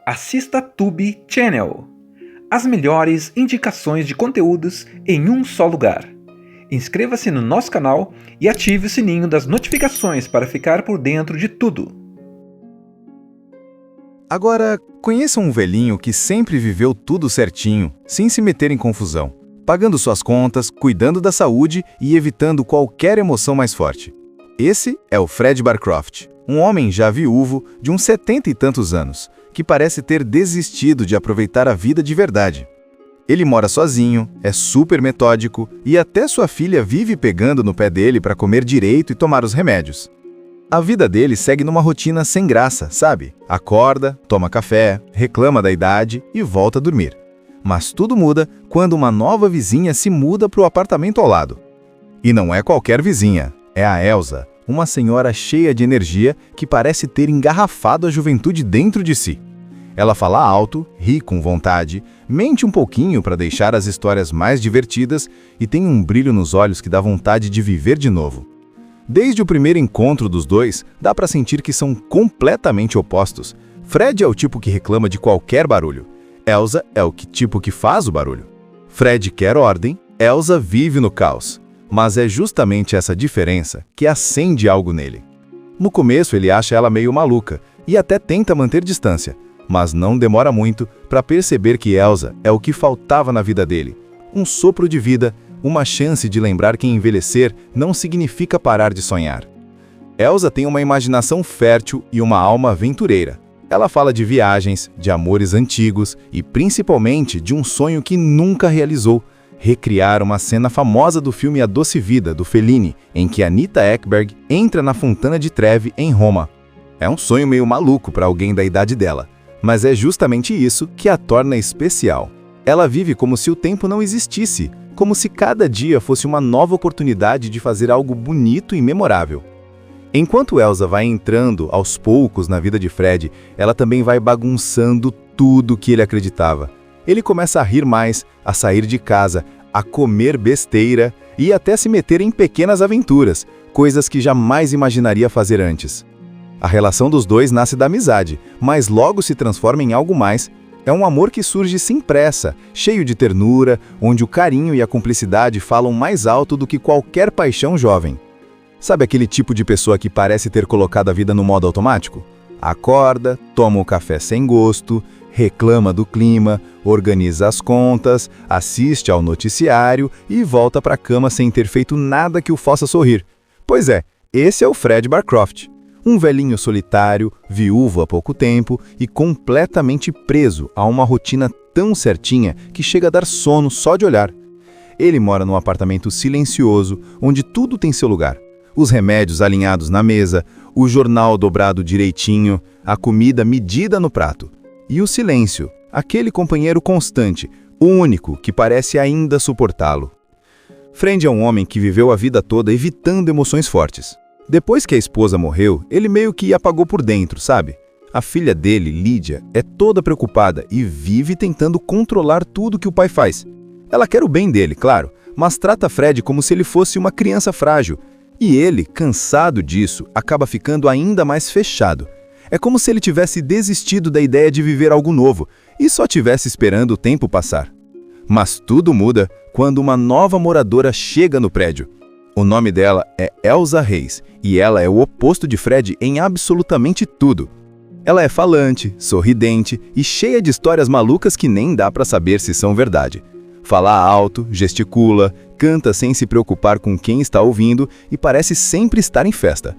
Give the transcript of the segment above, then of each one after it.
assista Tube Channel. As melhores indicações de conteúdos em um só lugar. Inscreva-se no nosso canal e ative o sininho das notificações para ficar por dentro de tudo. Agora, conheça um velhinho que sempre viveu tudo certinho, sem se meter em confusão, pagando suas contas, cuidando da saúde e evitando qualquer emoção mais forte. Esse é o Fred Barcroft, um homem já viúvo de uns 70 e tantos anos, que parece ter desistido de aproveitar a vida de verdade. Ele mora sozinho, é super metódico e até sua filha vive pegando no pé dele para comer direito e tomar os remédios. A vida dele segue numa rotina sem graça, sabe? Acorda, toma café, reclama da idade e volta a dormir. Mas tudo muda quando uma nova vizinha se muda para o apartamento ao lado. E não é qualquer vizinha, é a Elsa, uma senhora cheia de energia que parece ter engarrafado a juventude dentro de si. Ela fala alto, ri com vontade, mente um pouquinho para deixar as histórias mais divertidas e tem um brilho nos olhos que dá vontade de viver de novo. Desde o primeiro encontro dos dois, dá para sentir que são completamente opostos. Fred é o tipo que reclama de qualquer barulho. Elsa é o tipo que faz o barulho. Fred quer ordem, Elsa vive no caos. Mas é justamente essa diferença que acende algo nele. No começo ele acha ela meio maluca e até tenta manter distância, mas não demora muito para perceber que Elsa é o que faltava na vida dele. Um sopro de vida, uma chance de lembrar que envelhecer não significa parar de sonhar. Elsa tem uma imaginação fértil e uma alma aventureira. Ela fala de viagens, de amores antigos e principalmente de um sonho que nunca realizou: recriar uma cena famosa do filme A Doce Vida, do Fellini, em que Anita Ekberg entra na Fontana di Trevi, em Roma. É um sonho meio maluco para alguém da idade dela, mas é justamente isso que a torna especial. Ela vive como se o tempo não existisse, como se cada dia fosse uma nova oportunidade de fazer algo bonito e memorável. Enquanto Elsa vai entrando aos poucos na vida de Fred, ela também vai bagunçando tudo que ele acreditava. Ele começa a rir mais, a sair de casa, a comer besteira e até se meter em pequenas aventuras, coisas que jamais imaginaria fazer antes. A relação dos dois nasce da amizade, mas logo se transforma em algo mais. É um amor que surge sem pressa, cheio de ternura, onde o carinho e a cumplicidade falam mais alto do que qualquer paixão jovem. Sabe aquele tipo de pessoa que parece ter colocado a vida no modo automático? Acorda, toma o café sem gosto, reclama do clima, organiza as contas, assiste ao noticiário e volta para a cama sem ter feito nada que o faça sorrir. Pois é, esse é o Fred Barcroft. Um velhinho solitário, viúvo há pouco tempo e completamente preso a uma rotina tão certinha que chega a dar sono só de olhar. Ele mora num apartamento silencioso, onde tudo tem seu lugar. Os remédios alinhados na mesa, o jornal dobrado direitinho, a comida medida no prato. E o silêncio, aquele companheiro constante, o único que parece ainda suportá-lo. Fred é um homem que viveu a vida toda evitando emoções fortes. Depois que a esposa morreu, ele meio que apagou por dentro, sabe? A filha dele, Lídia, é toda preocupada e vive tentando controlar tudo que o pai faz. Ela quer o bem dele, claro, mas trata Fred como se ele fosse uma criança frágil. E ele, cansado disso, acaba ficando ainda mais fechado. É como se ele tivesse desistido da ideia de viver algo novo e só tivesse esperando o tempo passar. Mas tudo muda quando uma nova moradora chega no prédio. O nome dela é Elsa Reis e ela é o oposto de Fred em absolutamente tudo. Ela é falante, sorridente e cheia de histórias malucas que nem dá para saber se são verdade. Fala alto, gesticula, canta sem se preocupar com quem está ouvindo e parece sempre estar em festa.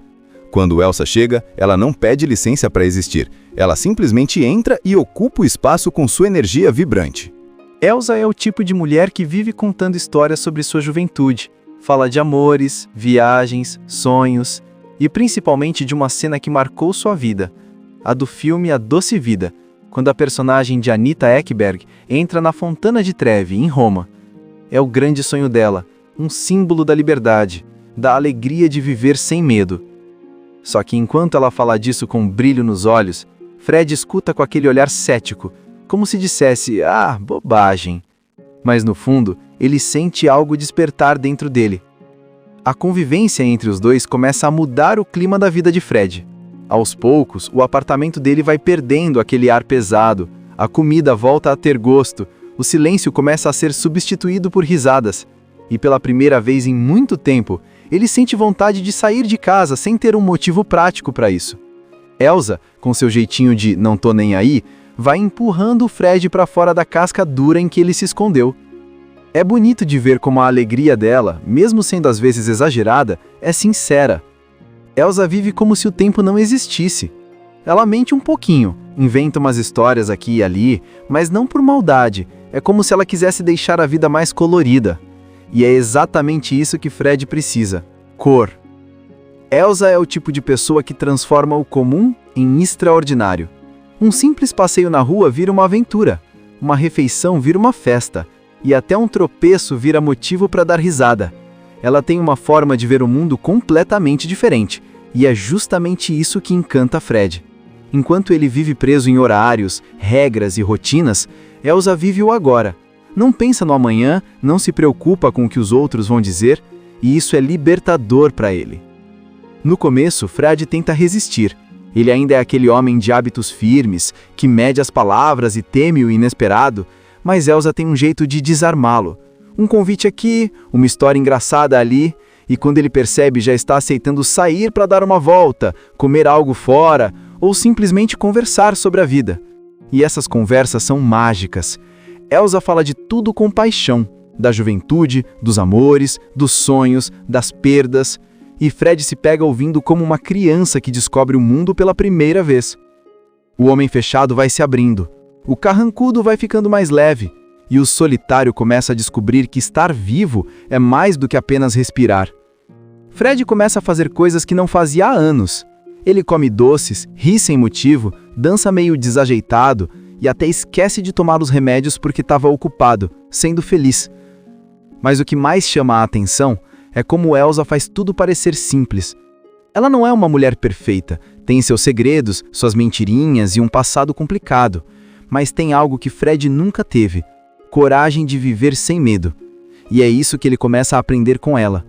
Quando Elsa chega, ela não pede licença para existir. Ela simplesmente entra e ocupa o espaço com sua energia vibrante. Elsa é o tipo de mulher que vive contando histórias sobre sua juventude. Fala de amores, viagens, sonhos e principalmente de uma cena que marcou sua vida, a do filme A Doce Vida, quando a personagem de Anita Ekberg entra na Fontana di Trevi, em Roma. É o grande sonho dela, um símbolo da liberdade, da alegria de viver sem medo. Só que enquanto ela fala disso com um brilho nos olhos, Fred escuta com aquele olhar cético, como se dissesse, bobagem. Mas no fundo, ele sente algo despertar dentro dele. A convivência entre os dois começa a mudar o clima da vida de Fred. Aos poucos, o apartamento dele vai perdendo aquele ar pesado, a comida volta a ter gosto, o silêncio começa a ser substituído por risadas. E pela primeira vez em muito tempo, ele sente vontade de sair de casa sem ter um motivo prático para isso. Elsa, com seu jeitinho de não tô nem aí, vai empurrando o Fred para fora da casca dura em que ele se escondeu. É bonito de ver como a alegria dela, mesmo sendo às vezes exagerada, é sincera. Elsa vive como se o tempo não existisse. Ela mente um pouquinho, inventa umas histórias aqui e ali, mas não por maldade, é como se ela quisesse deixar a vida mais colorida. E é exatamente isso que Fred precisa: cor. Elsa é o tipo de pessoa que transforma o comum em extraordinário. Um simples passeio na rua vira uma aventura, uma refeição vira uma festa, e até um tropeço vira motivo para dar risada. Ela tem uma forma de ver o mundo completamente diferente, e é justamente isso que encanta Fred. Enquanto ele vive preso em horários, regras e rotinas, Elsa vive o agora. Não pensa no amanhã, não se preocupa com o que os outros vão dizer, e isso é libertador para ele. No começo, Fred tenta resistir. Ele ainda é aquele homem de hábitos firmes, que mede as palavras e teme o inesperado, mas Elsa tem um jeito de desarmá-lo. Um convite aqui, uma história engraçada ali, e quando ele percebe já está aceitando sair para dar uma volta, comer algo fora, ou simplesmente conversar sobre a vida. E essas conversas são mágicas. Elsa fala de tudo com paixão, da juventude, dos amores, dos sonhos, das perdas, e Fred se pega ouvindo como uma criança que descobre o mundo pela primeira vez. O homem fechado vai se abrindo, o carrancudo vai ficando mais leve, e o solitário começa a descobrir que estar vivo é mais do que apenas respirar. Fred começa a fazer coisas que não fazia há anos. Ele come doces, ri sem motivo, dança meio desajeitado e até esquece de tomar os remédios porque estava ocupado, sendo feliz. Mas o que mais chama a atenção é como Elsa faz tudo parecer simples. Ela não é uma mulher perfeita, tem seus segredos, suas mentirinhas e um passado complicado, mas tem algo que Fred nunca teve: coragem de viver sem medo. E é isso que ele começa a aprender com ela.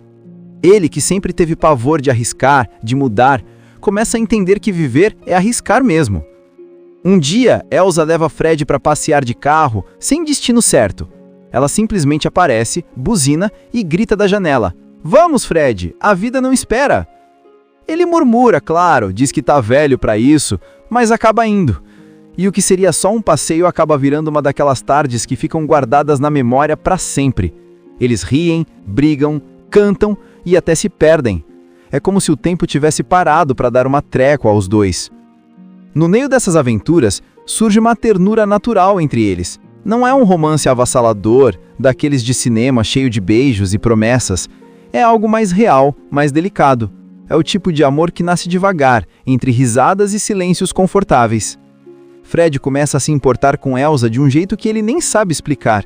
Ele, que sempre teve pavor de arriscar, de mudar, começa a entender que viver é arriscar mesmo. Um dia, Elsa leva Fred para passear de carro, sem destino certo. Ela simplesmente aparece, buzina e grita da janela: "Vamos, Fred, a vida não espera!" Ele murmura, claro, diz que tá velho para isso, mas acaba indo. E o que seria só um passeio acaba virando uma daquelas tardes que ficam guardadas na memória para sempre. Eles riem, brigam, cantam e até se perdem. É como se o tempo tivesse parado para dar uma trégua aos dois. No meio dessas aventuras, surge uma ternura natural entre eles. Não é um romance avassalador, daqueles de cinema cheio de beijos e promessas. É algo mais real, mais delicado. É o tipo de amor que nasce devagar, entre risadas e silêncios confortáveis. Fred começa a se importar com Elsa de um jeito que ele nem sabe explicar.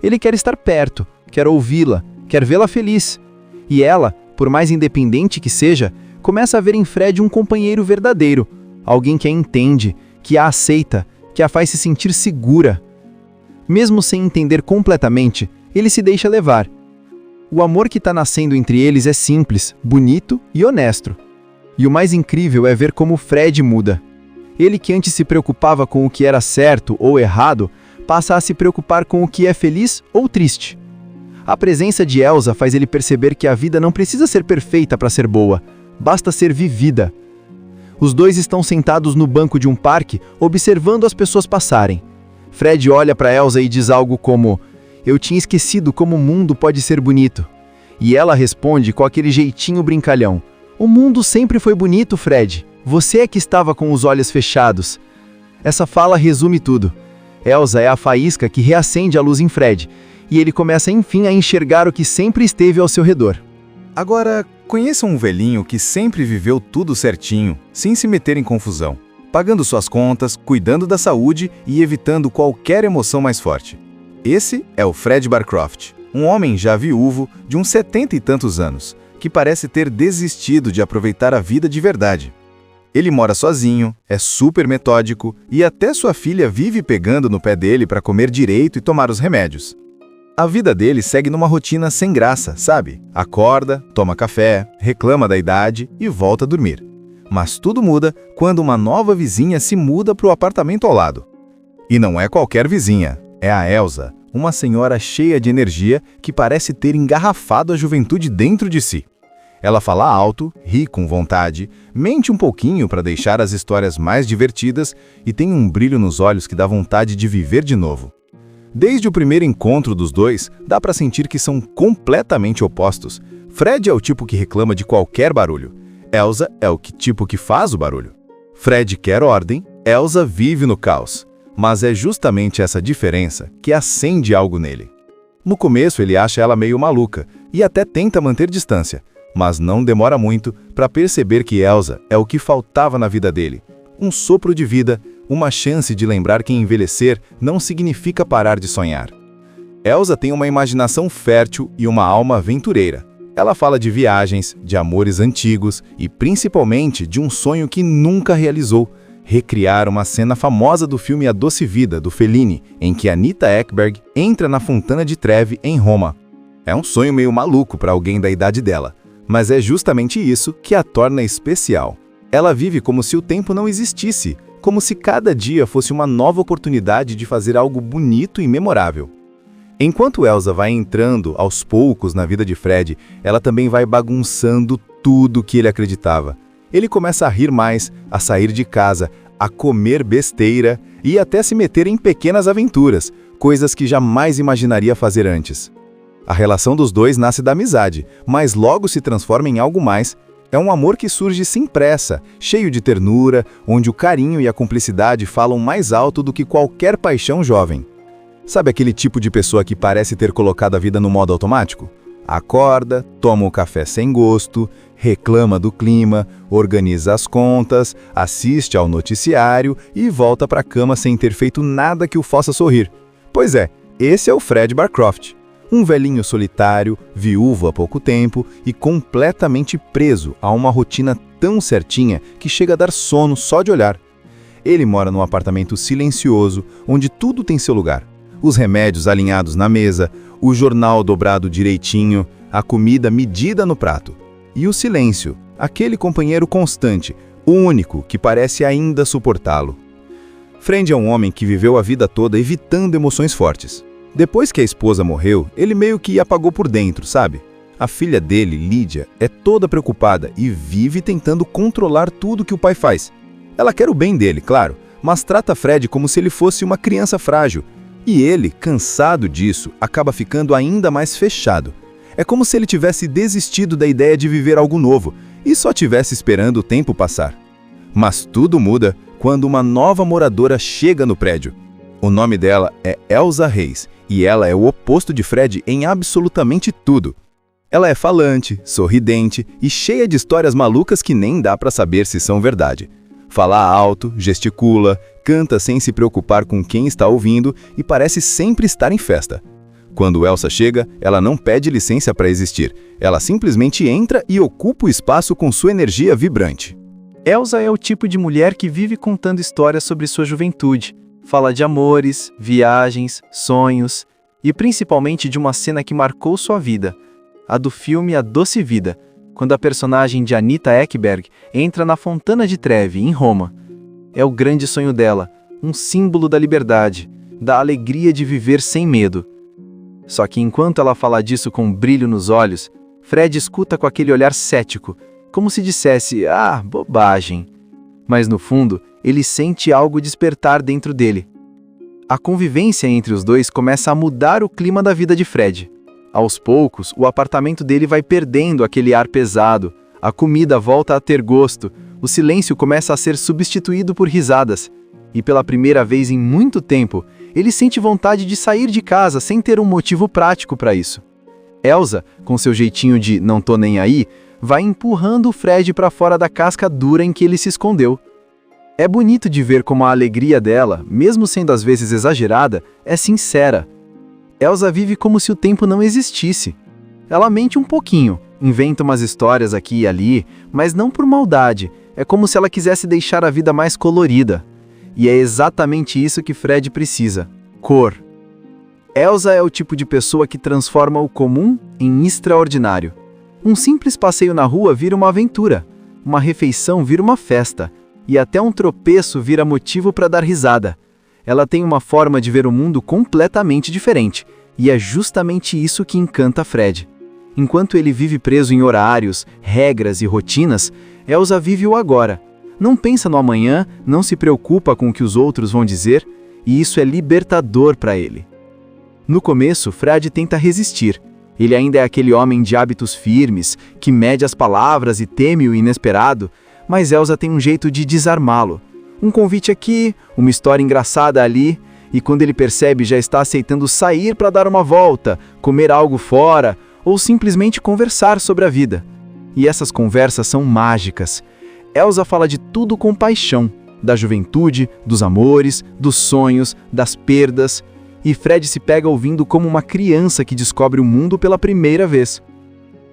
Ele quer estar perto, quer ouvi-la, quer vê-la feliz. E ela, por mais independente que seja, começa a ver em Fred um companheiro verdadeiro, alguém que a entende, que a aceita, que a faz se sentir segura. Mesmo sem entender completamente, ele se deixa levar. O amor que está nascendo entre eles é simples, bonito e honesto. E o mais incrível é ver como Fred muda. Ele, que antes se preocupava com o que era certo ou errado, passa a se preocupar com o que é feliz ou triste. A presença de Elsa faz ele perceber que a vida não precisa ser perfeita para ser boa, basta ser vivida. Os dois estão sentados no banco de um parque, observando as pessoas passarem. Fred olha para Elsa e diz algo como: "Eu tinha esquecido como o mundo pode ser bonito." E ela responde com aquele jeitinho brincalhão: "O mundo sempre foi bonito, Fred. Você é que estava com os olhos fechados." Essa fala resume tudo. Elsa é a faísca que reacende a luz em Fred, e ele começa enfim a enxergar o que sempre esteve ao seu redor. Agora, conheça um velhinho que sempre viveu tudo certinho, sem se meter em confusão, pagando suas contas, cuidando da saúde e evitando qualquer emoção mais forte. Esse é o Fred Barcroft, um homem já viúvo de uns 70 e tantos anos, que parece ter desistido de aproveitar a vida de verdade. Ele mora sozinho, é super metódico e até sua filha vive pegando no pé dele para comer direito e tomar os remédios. A vida dele segue numa rotina sem graça, sabe? Acorda, toma café, reclama da idade e volta a dormir. Mas tudo muda quando uma nova vizinha se muda para o apartamento ao lado. E não é qualquer vizinha, é a Elsa, uma senhora cheia de energia que parece ter engarrafado a juventude dentro de si. Ela fala alto, ri com vontade, mente um pouquinho para deixar as histórias mais divertidas e tem um brilho nos olhos que dá vontade de viver de novo. Desde o primeiro encontro dos dois, dá para sentir que são completamente opostos. Fred é o tipo que reclama de qualquer barulho. Elsa é o tipo que faz o barulho. Fred quer ordem, Elsa vive no caos. Mas é justamente essa diferença que acende algo nele. No começo ele acha ela meio maluca e até tenta manter distância, mas não demora muito para perceber que Elsa é o que faltava na vida dele. Um sopro de vida, uma chance de lembrar que envelhecer não significa parar de sonhar. Elsa tem uma imaginação fértil e uma alma aventureira. Ela fala de viagens, de amores antigos e principalmente de um sonho que nunca realizou: recriar uma cena famosa do filme A Doce Vida, do Fellini, em que Anita Ekberg entra na Fontana di Trevi, em Roma. É um sonho meio maluco para alguém da idade dela, mas é justamente isso que a torna especial. Ela vive como se o tempo não existisse, como se cada dia fosse uma nova oportunidade de fazer algo bonito e memorável. Enquanto Elsa vai entrando aos poucos na vida de Fred, ela também vai bagunçando tudo que ele acreditava. Ele começa a rir mais, a sair de casa, a comer besteira e até se meter em pequenas aventuras, coisas que jamais imaginaria fazer antes. A relação dos dois nasce da amizade, mas logo se transforma em algo mais. É um amor que surge sem pressa, cheio de ternura, onde o carinho e a cumplicidade falam mais alto do que qualquer paixão jovem. Sabe aquele tipo de pessoa que parece ter colocado a vida no modo automático? Acorda, toma o café sem gosto, reclama do clima, organiza as contas, assiste ao noticiário e volta para a cama sem ter feito nada que o faça sorrir. Pois é, esse é o Fred Barcroft. Um velhinho solitário, viúvo há pouco tempo e completamente preso a uma rotina tão certinha que chega a dar sono só de olhar. Ele mora num apartamento silencioso, onde tudo tem seu lugar. Os remédios alinhados na mesa, o jornal dobrado direitinho, a comida medida no prato. E o silêncio, aquele companheiro constante, o único que parece ainda suportá-lo. Fred é um homem que viveu a vida toda evitando emoções fortes. Depois que a esposa morreu, ele meio que apagou por dentro, sabe? A filha dele, Lídia, é toda preocupada e vive tentando controlar tudo que o pai faz. Ela quer o bem dele, claro, mas trata Fred como se ele fosse uma criança frágil. E ele, cansado disso, acaba ficando ainda mais fechado. É como se ele tivesse desistido da ideia de viver algo novo e só tivesse esperando o tempo passar. Mas tudo muda quando uma nova moradora chega no prédio. O nome dela é Elsa Reis e ela é o oposto de Fred em absolutamente tudo. Ela é falante, sorridente e cheia de histórias malucas que nem dá para saber se são verdade. Fala alto, gesticula, canta sem se preocupar com quem está ouvindo e parece sempre estar em festa. Quando Elsa chega, ela não pede licença para existir. Ela simplesmente entra e ocupa o espaço com sua energia vibrante. Elsa é o tipo de mulher que vive contando histórias sobre sua juventude. Fala de amores, viagens, sonhos e principalmente de uma cena que marcou sua vida, a do filme A Doce Vida, quando a personagem de Anita Ekberg entra na Fontana di Trevi, em Roma. É o grande sonho dela, um símbolo da liberdade, da alegria de viver sem medo. Só que enquanto ela fala disso com um brilho nos olhos, Fred escuta com aquele olhar cético, como se dissesse, ah, bobagem. Mas no fundo, ele sente algo despertar dentro dele. A convivência entre os dois começa a mudar o clima da vida de Fred. Aos poucos, o apartamento dele vai perdendo aquele ar pesado, a comida volta a ter gosto, o silêncio começa a ser substituído por risadas. E pela primeira vez em muito tempo, ele sente vontade de sair de casa sem ter um motivo prático para isso. Elsa, com seu jeitinho de não tô nem aí, vai empurrando o Fred para fora da casca dura em que ele se escondeu. É bonito de ver como a alegria dela, mesmo sendo às vezes exagerada, é sincera. Elsa vive como se o tempo não existisse. Ela mente um pouquinho, inventa umas histórias aqui e ali, mas não por maldade, é como se ela quisesse deixar a vida mais colorida. E é exatamente isso que Fred precisa: cor. Elsa é o tipo de pessoa que transforma o comum em extraordinário. Um simples passeio na rua vira uma aventura. uma refeição vira uma festa, e até um tropeço vira motivo para dar risada. Ela tem uma forma de ver o mundo completamente diferente, e é justamente isso que encanta Fred. Enquanto ele vive preso em horários, regras e rotinas, Elsa vive o agora. Não pensa no amanhã, não se preocupa com o que os outros vão dizer, e isso é libertador para ele. No começo, Fred tenta resistir. Ele ainda é aquele homem de hábitos firmes, que mede as palavras e teme o inesperado, mas Elsa tem um jeito de desarmá-lo. Um convite aqui, uma história engraçada ali, e quando ele percebe já está aceitando sair para dar uma volta, comer algo fora, ou simplesmente conversar sobre a vida. E essas conversas são mágicas. Elsa fala de tudo com paixão, da juventude, dos amores, dos sonhos, das perdas, e Fred se pega ouvindo como uma criança que descobre o mundo pela primeira vez.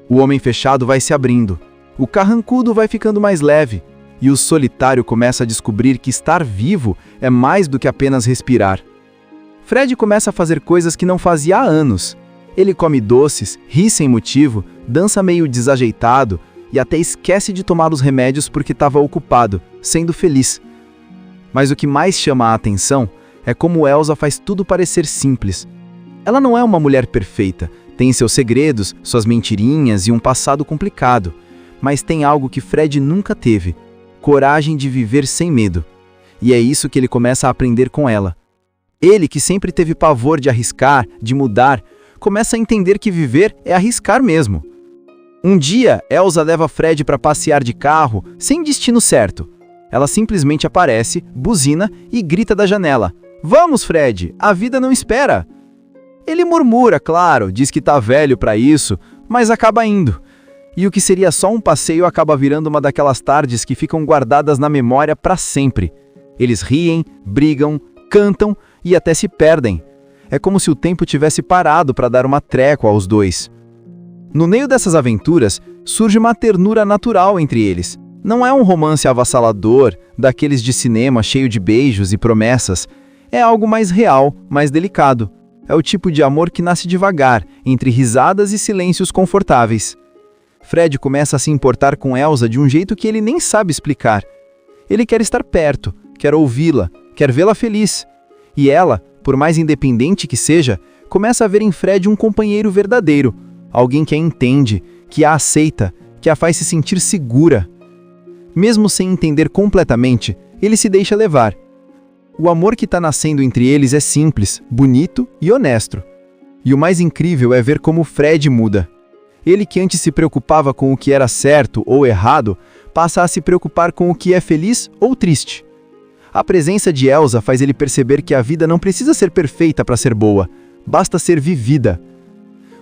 O homem fechado vai se abrindo, o carrancudo vai ficando mais leve, e o solitário começa a descobrir que estar vivo é mais do que apenas respirar. Fred começa a fazer coisas que não fazia há anos. Ele come doces, ri sem motivo, dança meio desajeitado e até esquece de tomar os remédios porque estava ocupado, sendo feliz. Mas o que mais chama a atenção é como Elsa faz tudo parecer simples. Ela não é uma mulher perfeita, tem seus segredos, suas mentirinhas e um passado complicado, mas tem algo que Fred nunca teve: coragem de viver sem medo. E é isso que ele começa a aprender com ela. Ele, que sempre teve pavor de arriscar, de mudar, começa a entender que viver é arriscar mesmo. Um dia, Elsa leva Fred para passear de carro, sem destino certo. Ela simplesmente aparece, buzina e grita da janela: "Vamos, Fred, a vida não espera!" Ele murmura, claro, diz que tá velho para isso, mas acaba indo. E o que seria só um passeio acaba virando uma daquelas tardes que ficam guardadas na memória para sempre. Eles riem, brigam, cantam e até se perdem. É como se o tempo tivesse parado para dar uma trégua aos dois. No meio dessas aventuras, surge uma ternura natural entre eles. Não é um romance avassalador, daqueles de cinema cheio de beijos e promessas. É algo mais real, mais delicado. É o tipo de amor que nasce devagar, entre risadas e silêncios confortáveis. Fred começa a se importar com Elsa de um jeito que ele nem sabe explicar. Ele quer estar perto, quer ouvi-la, quer vê-la feliz. E ela, por mais independente que seja, começa a ver em Fred um companheiro verdadeiro, alguém que a entende, que a aceita, que a faz se sentir segura. Mesmo sem entender completamente, ele se deixa levar. O amor que está nascendo entre eles é simples, bonito e honesto. E o mais incrível é ver como Fred muda. Ele, que antes se preocupava com o que era certo ou errado, passa a se preocupar com o que é feliz ou triste. A presença de Elsa faz ele perceber que a vida não precisa ser perfeita para ser boa, basta ser vivida.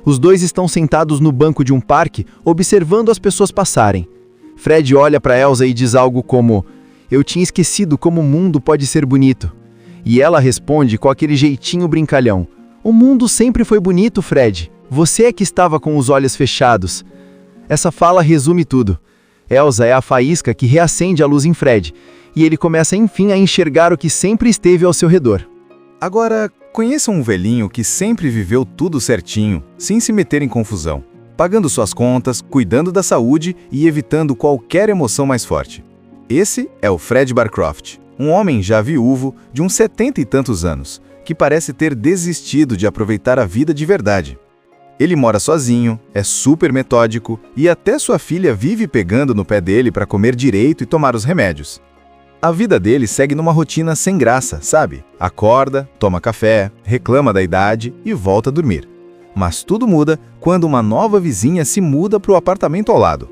Os dois estão sentados no banco de um parque, observando as pessoas passarem. Fred olha para Elsa e diz algo como: "Eu tinha esquecido como o mundo pode ser bonito." E ela responde com aquele jeitinho brincalhão: "O mundo sempre foi bonito, Fred. Você é que estava com os olhos fechados." Essa fala resume tudo. Elsa é a faísca que reacende a luz em Fred, e ele começa enfim a enxergar o que sempre esteve ao seu redor. Agora, conheça um velhinho que sempre viveu tudo certinho, sem se meter em confusão, pagando suas contas, cuidando da saúde e evitando qualquer emoção mais forte. Esse é o Fred Barcroft, um homem já viúvo de uns 70 e tantos anos, que parece ter desistido de aproveitar a vida de verdade. Ele mora sozinho, é super metódico e até sua filha vive pegando no pé dele para comer direito e tomar os remédios. A vida dele segue numa rotina sem graça, sabe? Acorda, toma café, reclama da idade e volta a dormir. Mas tudo muda quando uma nova vizinha se muda para o apartamento ao lado.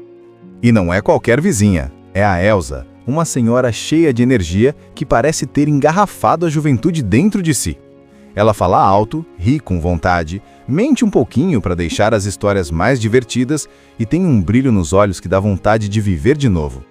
E não é qualquer vizinha, é a Elsa, uma senhora cheia de energia que parece ter engarrafado a juventude dentro de si. Ela fala alto, ri com vontade, mente um pouquinho para deixar as histórias mais divertidas e tem um brilho nos olhos que dá vontade de viver de novo.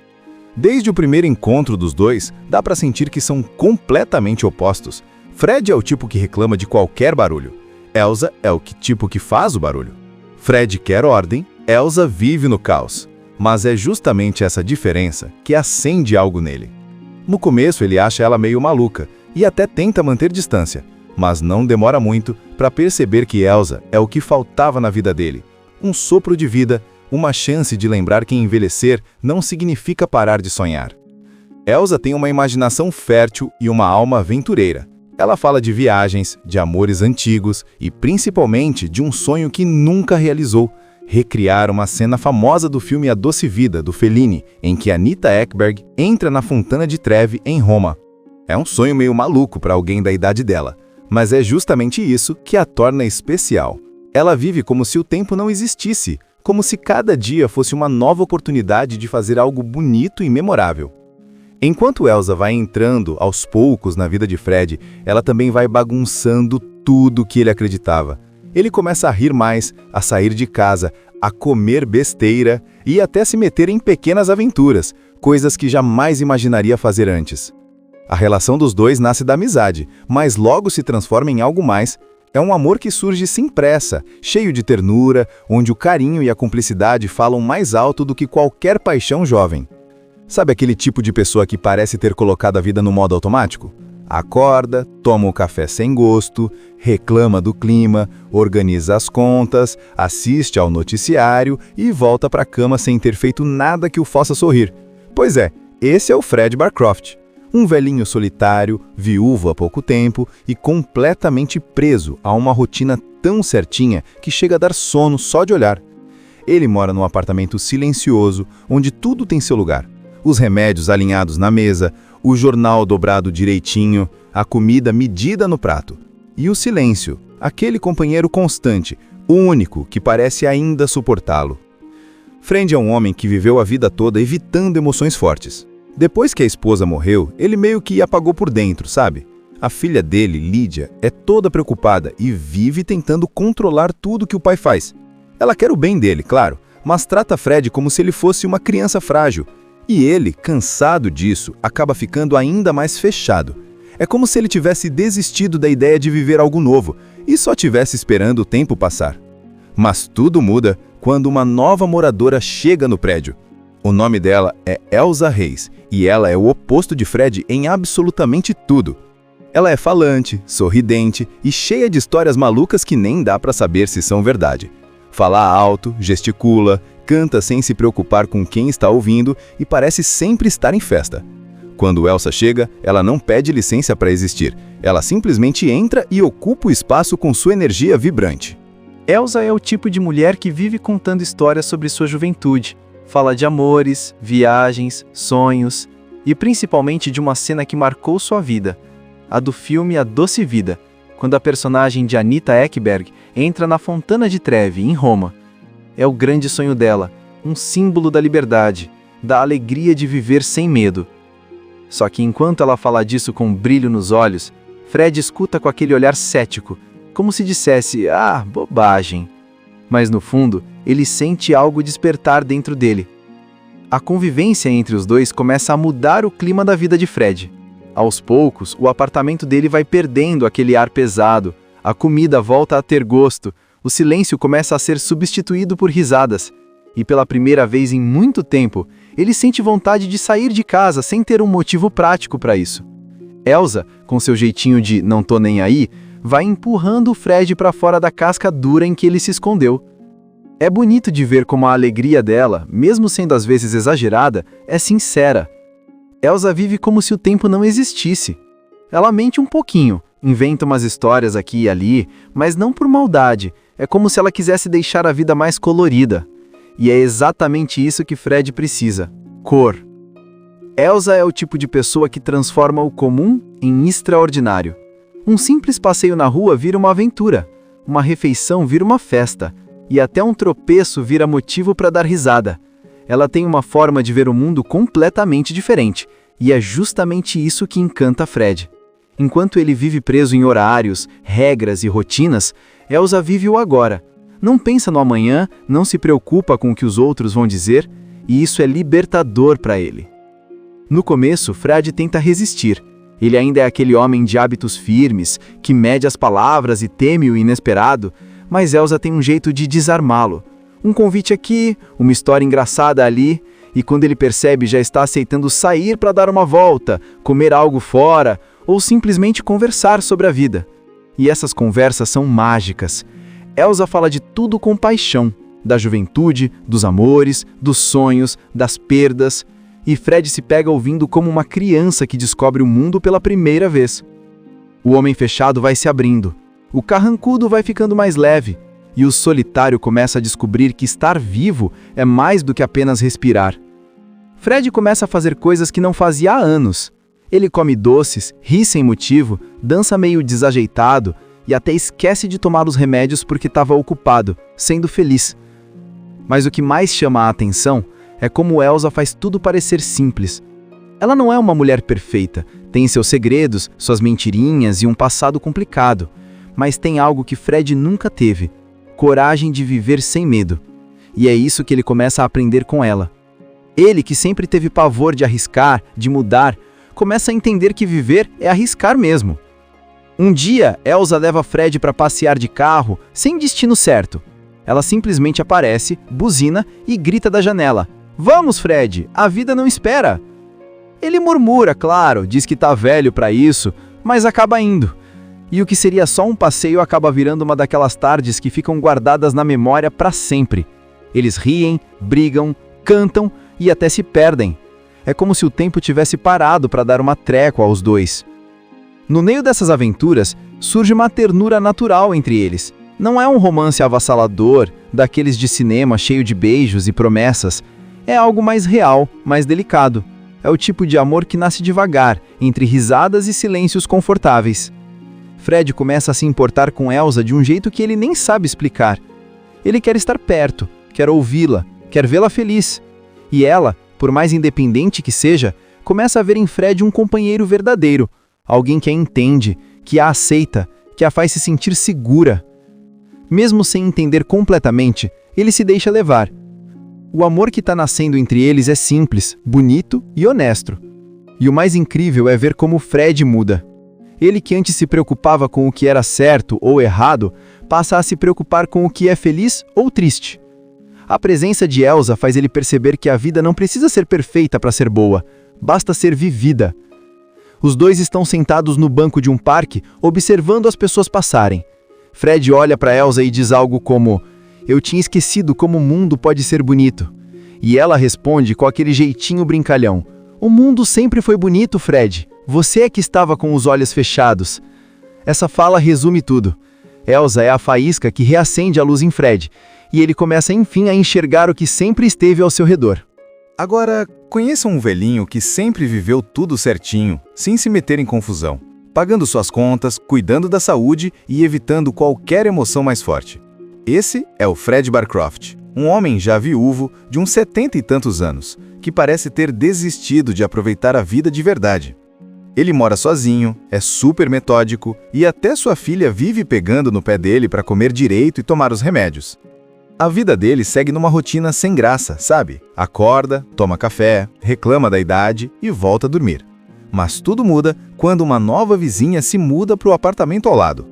Desde o primeiro encontro dos dois, dá para sentir que são completamente opostos. Fred é o tipo que reclama de qualquer barulho. Elsa é o tipo que faz o barulho. Fred quer ordem, Elsa vive no caos. Mas é justamente essa diferença que acende algo nele. No começo ele acha ela meio maluca e até tenta manter distância, mas não demora muito para perceber que Elsa é o que faltava na vida dele. Um sopro de vida, uma chance de lembrar que envelhecer não significa parar de sonhar. Elsa tem uma imaginação fértil e uma alma aventureira. Ela fala de viagens, de amores antigos e principalmente de um sonho que nunca realizou: recriar uma cena famosa do filme A Doce Vida, do Fellini, em que Anita Ekberg entra na Fontana di Trevi, em Roma. É um sonho meio maluco para alguém da idade dela, mas é justamente isso que a torna especial. Ela vive como se o tempo não existisse, como se cada dia fosse uma nova oportunidade de fazer algo bonito e memorável. Enquanto Elsa vai entrando aos poucos na vida de Fred, ela também vai bagunçando tudo que ele acreditava. Ele começa a rir mais, a sair de casa, a comer besteira e até se meter em pequenas aventuras, coisas que jamais imaginaria fazer antes. A relação dos dois nasce da amizade, mas logo se transforma em algo mais. É um amor que surge sem pressa, cheio de ternura, onde o carinho e a cumplicidade falam mais alto do que qualquer paixão jovem. Sabe aquele tipo de pessoa que parece ter colocado a vida no modo automático? Acorda, toma o café sem gosto, reclama do clima, organiza as contas, assiste ao noticiário e volta para a cama sem ter feito nada que o faça sorrir. Pois é, esse é o Fred Barcroft. Um velhinho solitário, viúvo há pouco tempo e completamente preso a uma rotina tão certinha que chega a dar sono só de olhar. Ele mora num apartamento silencioso, onde tudo tem seu lugar. Os remédios alinhados na mesa, o jornal dobrado direitinho, a comida medida no prato. E o silêncio, aquele companheiro constante, único, que parece ainda suportá-lo. Fred é um homem que viveu a vida toda evitando emoções fortes. Depois que a esposa morreu, ele meio que apagou por dentro, sabe? A filha dele, Lídia, é toda preocupada e vive tentando controlar tudo que o pai faz. Ela quer o bem dele, claro, mas trata Fred como se ele fosse uma criança frágil. E ele, cansado disso, acaba ficando ainda mais fechado. É como se ele tivesse desistido da ideia de viver algo novo e só tivesse esperando o tempo passar. Mas tudo muda quando uma nova moradora chega no prédio. O nome dela é Elsa Reis e ela é o oposto de Fred em absolutamente tudo. Ela é falante, sorridente e cheia de histórias malucas que nem dá para saber se são verdade. Fala alto, gesticula, canta sem se preocupar com quem está ouvindo e parece sempre estar em festa. Quando Elsa chega, ela não pede licença para existir. Ela simplesmente entra e ocupa o espaço com sua energia vibrante. Elsa é o tipo de mulher que vive contando histórias sobre sua juventude. Fala de amores, viagens, sonhos e principalmente de uma cena que marcou sua vida, a do filme A Doce Vida, quando a personagem de Anita Ekberg entra na Fontana di Trevi, em Roma. É o grande sonho dela, um símbolo da liberdade, da alegria de viver sem medo. Só que enquanto ela fala disso com um brilho nos olhos, Fred escuta com aquele olhar cético, como se dissesse, bobagem. Mas no fundo, ele sente algo despertar dentro dele. A convivência entre os dois começa a mudar o clima da vida de Fred. Aos poucos, o apartamento dele vai perdendo aquele ar pesado, a comida volta a ter gosto, o silêncio começa a ser substituído por risadas. E pela primeira vez em muito tempo, ele sente vontade de sair de casa sem ter um motivo prático para isso. Elsa, com seu jeitinho de não tô nem aí, vai empurrando o Fred para fora da casca dura em que ele se escondeu. É bonito de ver como a alegria dela, mesmo sendo às vezes exagerada, é sincera. Elsa vive como se o tempo não existisse. Ela mente um pouquinho, inventa umas histórias aqui e ali, mas não por maldade, é como se ela quisesse deixar a vida mais colorida. E é exatamente isso que Fred precisa: cor. Elsa é o tipo de pessoa que transforma o comum em extraordinário. Um simples passeio na rua vira uma aventura, uma refeição vira uma festa, e até um tropeço vira motivo para dar risada. Ela tem uma forma de ver o mundo completamente diferente, e é justamente isso que encanta Fred. Enquanto ele vive preso em horários, regras e rotinas, Elsa vive o agora. Não pensa no amanhã, não se preocupa com o que os outros vão dizer, e isso é libertador para ele. No começo, Fred tenta resistir. Ele ainda é aquele homem de hábitos firmes, que mede as palavras e teme o inesperado, mas Elsa tem um jeito de desarmá-lo. Um convite aqui, uma história engraçada ali, e quando ele percebe já está aceitando sair para dar uma volta, comer algo fora, ou simplesmente conversar sobre a vida. E essas conversas são mágicas. Elsa fala de tudo com paixão, Da juventude, dos amores, dos sonhos, das perdas. E Fred se pega ouvindo como uma criança que descobre o mundo pela primeira vez. O homem fechado vai se abrindo. O carrancudo vai ficando mais leve. E o solitário começa a descobrir que estar vivo é mais do que apenas respirar. Fred começa a fazer coisas que não fazia há anos. Ele come doces, ri sem motivo, dança meio desajeitado e até esquece de tomar os remédios porque estava ocupado, sendo feliz. Mas o que mais chama a atenção é como Elsa faz tudo parecer simples. Ela não é uma mulher perfeita, tem seus segredos, suas mentirinhas e um passado complicado, mas tem algo que Fred nunca teve: coragem de viver sem medo. E é isso que ele começa a aprender com ela. Ele, que sempre teve pavor de arriscar, de mudar, começa a entender que viver é arriscar mesmo. Um dia, Elsa leva Fred para passear de carro, sem destino certo. Ela simplesmente aparece, buzina e grita da janela: "Vamos, Fred, a vida não espera!" Ele murmura, claro, diz que tá velho para isso, mas acaba indo. E o que seria só um passeio acaba virando uma daquelas tardes que ficam guardadas na memória para sempre. Eles riem, brigam, cantam e até se perdem. É como se o tempo tivesse parado para dar uma trégua aos dois. No meio dessas aventuras, surge uma ternura natural entre eles. Não é um romance avassalador, daqueles de cinema cheio de beijos e promessas. É algo mais real, mais delicado. É o tipo de amor que nasce devagar, entre risadas e silêncios confortáveis. Fred começa a se importar com Elsa de um jeito que ele nem sabe explicar. Ele quer estar perto, quer ouvi-la, quer vê-la feliz. E ela, por mais independente que seja, começa a ver em Fred um companheiro verdadeiro, alguém que a entende, que a aceita, que a faz se sentir segura. Mesmo sem entender completamente, ele se deixa levar. O amor que está nascendo entre eles é simples, bonito e honesto. E o mais incrível é ver como Fred muda. Ele, que antes se preocupava com o que era certo ou errado, passa a se preocupar com o que é feliz ou triste. A presença de Elsa faz ele perceber que a vida não precisa ser perfeita para ser boa, basta ser vivida. Os dois estão sentados no banco de um parque, observando as pessoas passarem. Fred olha para Elsa e diz algo como: "Eu tinha esquecido como o mundo pode ser bonito." E ela responde com aquele jeitinho brincalhão: "O mundo sempre foi bonito, Fred. Você é que estava com os olhos fechados." Essa fala resume tudo. Elsa é a faísca que reacende a luz em Fred, e ele começa enfim a enxergar o que sempre esteve ao seu redor. Agora, conheça um velhinho que sempre viveu tudo certinho, sem se meter em confusão, pagando suas contas, cuidando da saúde e evitando qualquer emoção mais forte. Esse é o Fred Barcroft, um homem já viúvo de uns 70 e tantos anos, que parece ter desistido de aproveitar a vida de verdade. Ele mora sozinho, é super metódico e até sua filha vive pegando no pé dele para comer direito e tomar os remédios. A vida dele segue numa rotina sem graça, sabe? Acorda, toma café, reclama da idade e volta a dormir. Mas tudo muda quando uma nova vizinha se muda para o apartamento ao lado.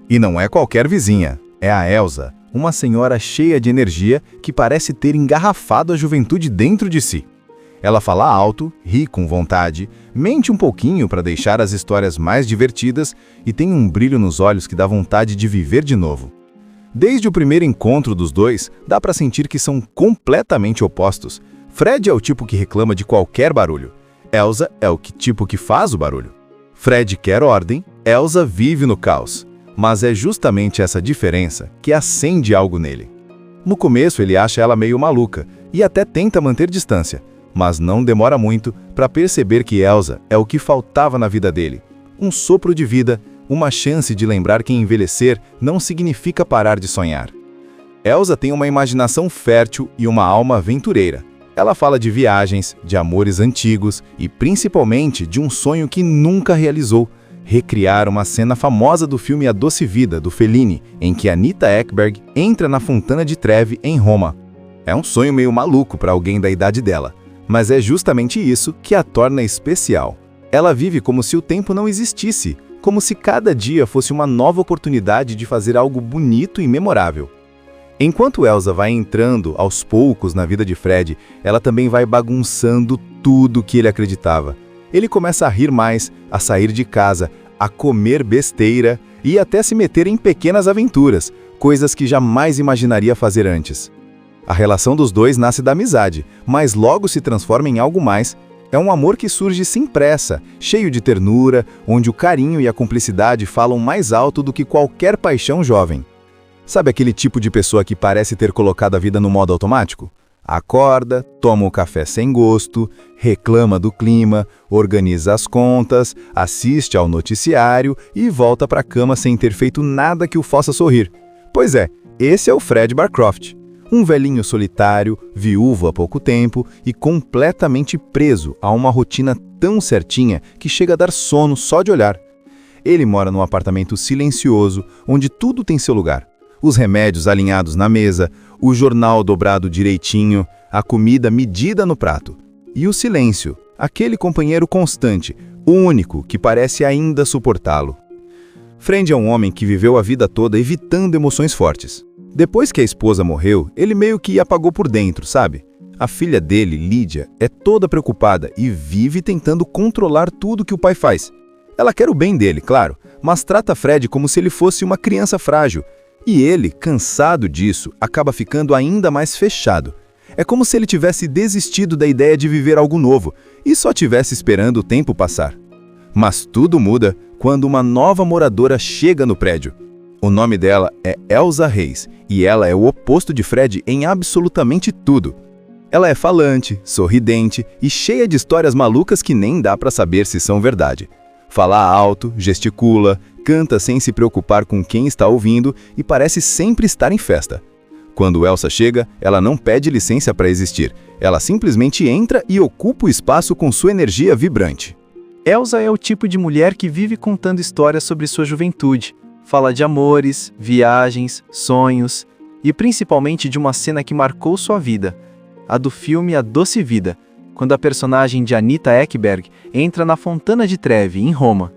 E não é qualquer vizinha, é a Elsa, uma senhora cheia de energia que parece ter engarrafado a juventude dentro de si. Ela fala alto, ri com vontade, mente um pouquinho para deixar as histórias mais divertidas e tem um brilho nos olhos que dá vontade de viver de novo. Desde o primeiro encontro dos dois, dá para sentir que são completamente opostos. Fred é o tipo que reclama de qualquer barulho. Elsa é o tipo que faz o barulho. Fred quer ordem, Elsa vive no caos. Mas é justamente essa diferença que acende algo nele. No começo ele acha ela meio maluca e até tenta manter distância, mas não demora muito para perceber que Elsa é o que faltava na vida dele. Um sopro de vida, uma chance de lembrar que envelhecer não significa parar de sonhar. Elsa tem uma imaginação fértil e uma alma aventureira. Ela fala de viagens, de amores antigos e principalmente de um sonho que nunca realizou: recriar uma cena famosa do filme A Doce Vida, do Fellini, em que Anita Ekberg entra na Fontana di Trevi, em Roma. É um sonho meio maluco para alguém da idade dela, mas é justamente isso que a torna especial. Ela vive como se o tempo não existisse, como se cada dia fosse uma nova oportunidade de fazer algo bonito e memorável. Enquanto Elsa vai entrando aos poucos na vida de Fred, ela também vai bagunçando tudo que ele acreditava. Ele começa a rir mais, a sair de casa, a comer besteira e até se meter em pequenas aventuras, coisas que jamais imaginaria fazer antes. A relação dos dois nasce da amizade, mas logo se transforma em algo mais. É um amor que surge sem pressa, cheio de ternura, onde o carinho e a cumplicidade falam mais alto do que qualquer paixão jovem. Sabe aquele tipo de pessoa que parece ter colocado a vida no modo automático? Acorda, toma o café sem gosto, reclama do clima, organiza as contas, assiste ao noticiário e volta para a cama sem ter feito nada que o faça sorrir. Pois é, esse é o Fred Barcroft. Um velhinho solitário, viúvo há pouco tempo e completamente preso a uma rotina tão certinha que chega a dar sono só de olhar. Ele mora num apartamento silencioso, onde tudo tem seu lugar. Os remédios alinhados na mesa, o jornal dobrado direitinho, a comida medida no prato. E o silêncio, aquele companheiro constante, único que parece ainda suportá-lo. Fred é um homem que viveu a vida toda evitando emoções fortes. Depois que a esposa morreu, ele meio que apagou por dentro, sabe? A filha dele, Lídia, é toda preocupada e vive tentando controlar tudo que o pai faz. Ela quer o bem dele, claro, mas trata Fred como se ele fosse uma criança frágil. E ele, cansado disso, acaba ficando ainda mais fechado. É como se ele tivesse desistido da ideia de viver algo novo e só tivesse esperando o tempo passar. Mas tudo muda quando uma nova moradora chega no prédio. O nome dela é Elsa Reis e ela é o oposto de Fred em absolutamente tudo. Ela é falante, sorridente e cheia de histórias malucas que nem dá pra saber se são verdade. Fala alto, gesticula, canta sem se preocupar com quem está ouvindo e parece sempre estar em festa. Quando Elsa chega, ela não pede licença para existir. Ela simplesmente entra e ocupa o espaço com sua energia vibrante. Elsa é o tipo de mulher que vive contando histórias sobre sua juventude. Fala de amores, viagens, sonhos e principalmente de uma cena que marcou sua vida, a do filme A Doce Vida, quando a personagem de Anita Ekberg entra na Fontana di Trevi, em Roma.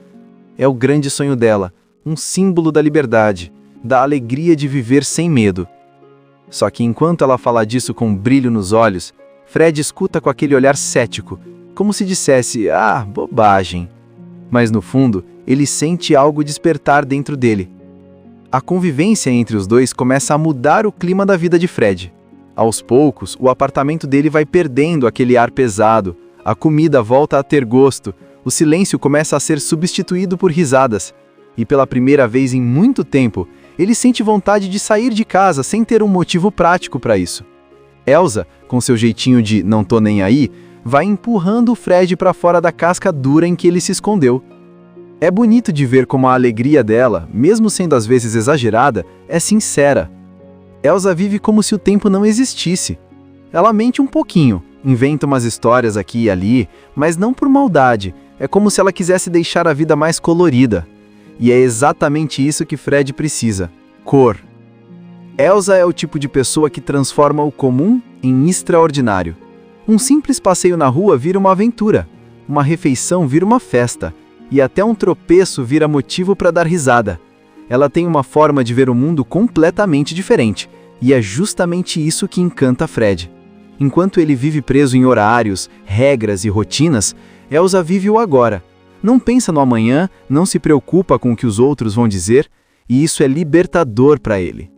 É o grande sonho dela, um símbolo da liberdade, da alegria de viver sem medo. Só que enquanto ela fala disso com um brilho nos olhos, Fred escuta com aquele olhar cético, como se dissesse, bobagem. Mas no fundo, ele sente algo despertar dentro dele. A convivência entre os dois começa a mudar o clima da vida de Fred. Aos poucos, o apartamento dele vai perdendo aquele ar pesado, a comida volta a ter gosto, o silêncio começa a ser substituído por risadas. E pela primeira vez em muito tempo, ele sente vontade de sair de casa sem ter um motivo prático para isso. Elsa, com seu jeitinho de não tô nem aí, vai empurrando o Fred para fora da casca dura em que ele se escondeu. É bonito de ver como a alegria dela, mesmo sendo às vezes exagerada, é sincera. Elsa vive como se o tempo não existisse. Ela mente um pouquinho, inventa umas histórias aqui e ali, mas não por maldade, é como se ela quisesse deixar a vida mais colorida. E é exatamente isso que Fred precisa: cor. Elsa é o tipo de pessoa que transforma o comum em extraordinário. Um simples passeio na rua vira uma aventura, uma refeição vira uma festa, e até um tropeço vira motivo para dar risada. Ela tem uma forma de ver o mundo completamente diferente, e é justamente isso que encanta Fred. Enquanto ele vive preso em horários, regras e rotinas, Elsa vive o agora. Não pensa no amanhã, não se preocupa com o que os outros vão dizer, e isso é libertador para ele.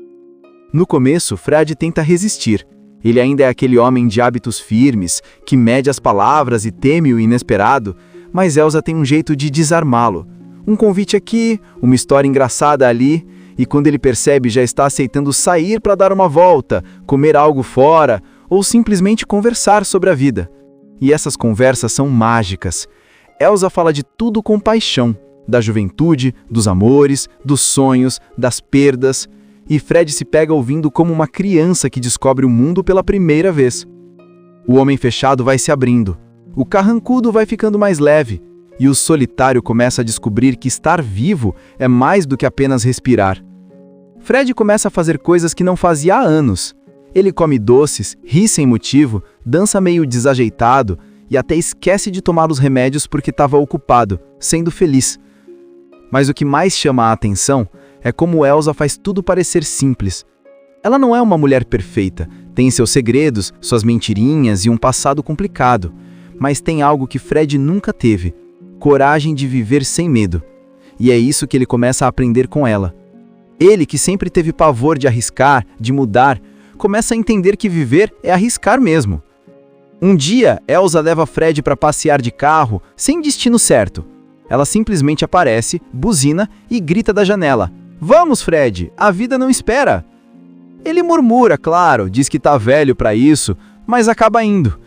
No começo, Fred tenta resistir. Ele ainda é aquele homem de hábitos firmes, que mede as palavras e teme o inesperado, mas Elsa tem um jeito de desarmá-lo. Um convite aqui, uma história engraçada ali, e quando ele percebe já está aceitando sair para dar uma volta, comer algo fora, ou simplesmente conversar sobre a vida. E essas conversas são mágicas. Elsa fala de tudo com paixão, da juventude, dos amores, dos sonhos, das perdas, e Fred se pega ouvindo como uma criança que descobre o mundo pela primeira vez. O homem fechado vai se abrindo, o carrancudo vai ficando mais leve, e o solitário começa a descobrir que estar vivo é mais do que apenas respirar. Fred começa a fazer coisas que não fazia há anos. Ele come doces, ri sem motivo, dança meio desajeitado e até esquece de tomar os remédios porque estava ocupado, sendo feliz. Mas o que mais chama a atenção é como Elsa faz tudo parecer simples. Ela não é uma mulher perfeita, tem seus segredos, suas mentirinhas e um passado complicado, mas tem algo que Fred nunca teve: coragem de viver sem medo. E é isso que ele começa a aprender com ela. Ele, que sempre teve pavor de arriscar, de mudar, começa a entender que viver é arriscar mesmo. Um dia, Elsa leva Fred para passear de carro, sem destino certo. Ela simplesmente aparece, buzina e grita da janela: "Vamos, Fred, a vida não espera!" Ele murmura, claro, diz que tá velho para isso, mas acaba indo.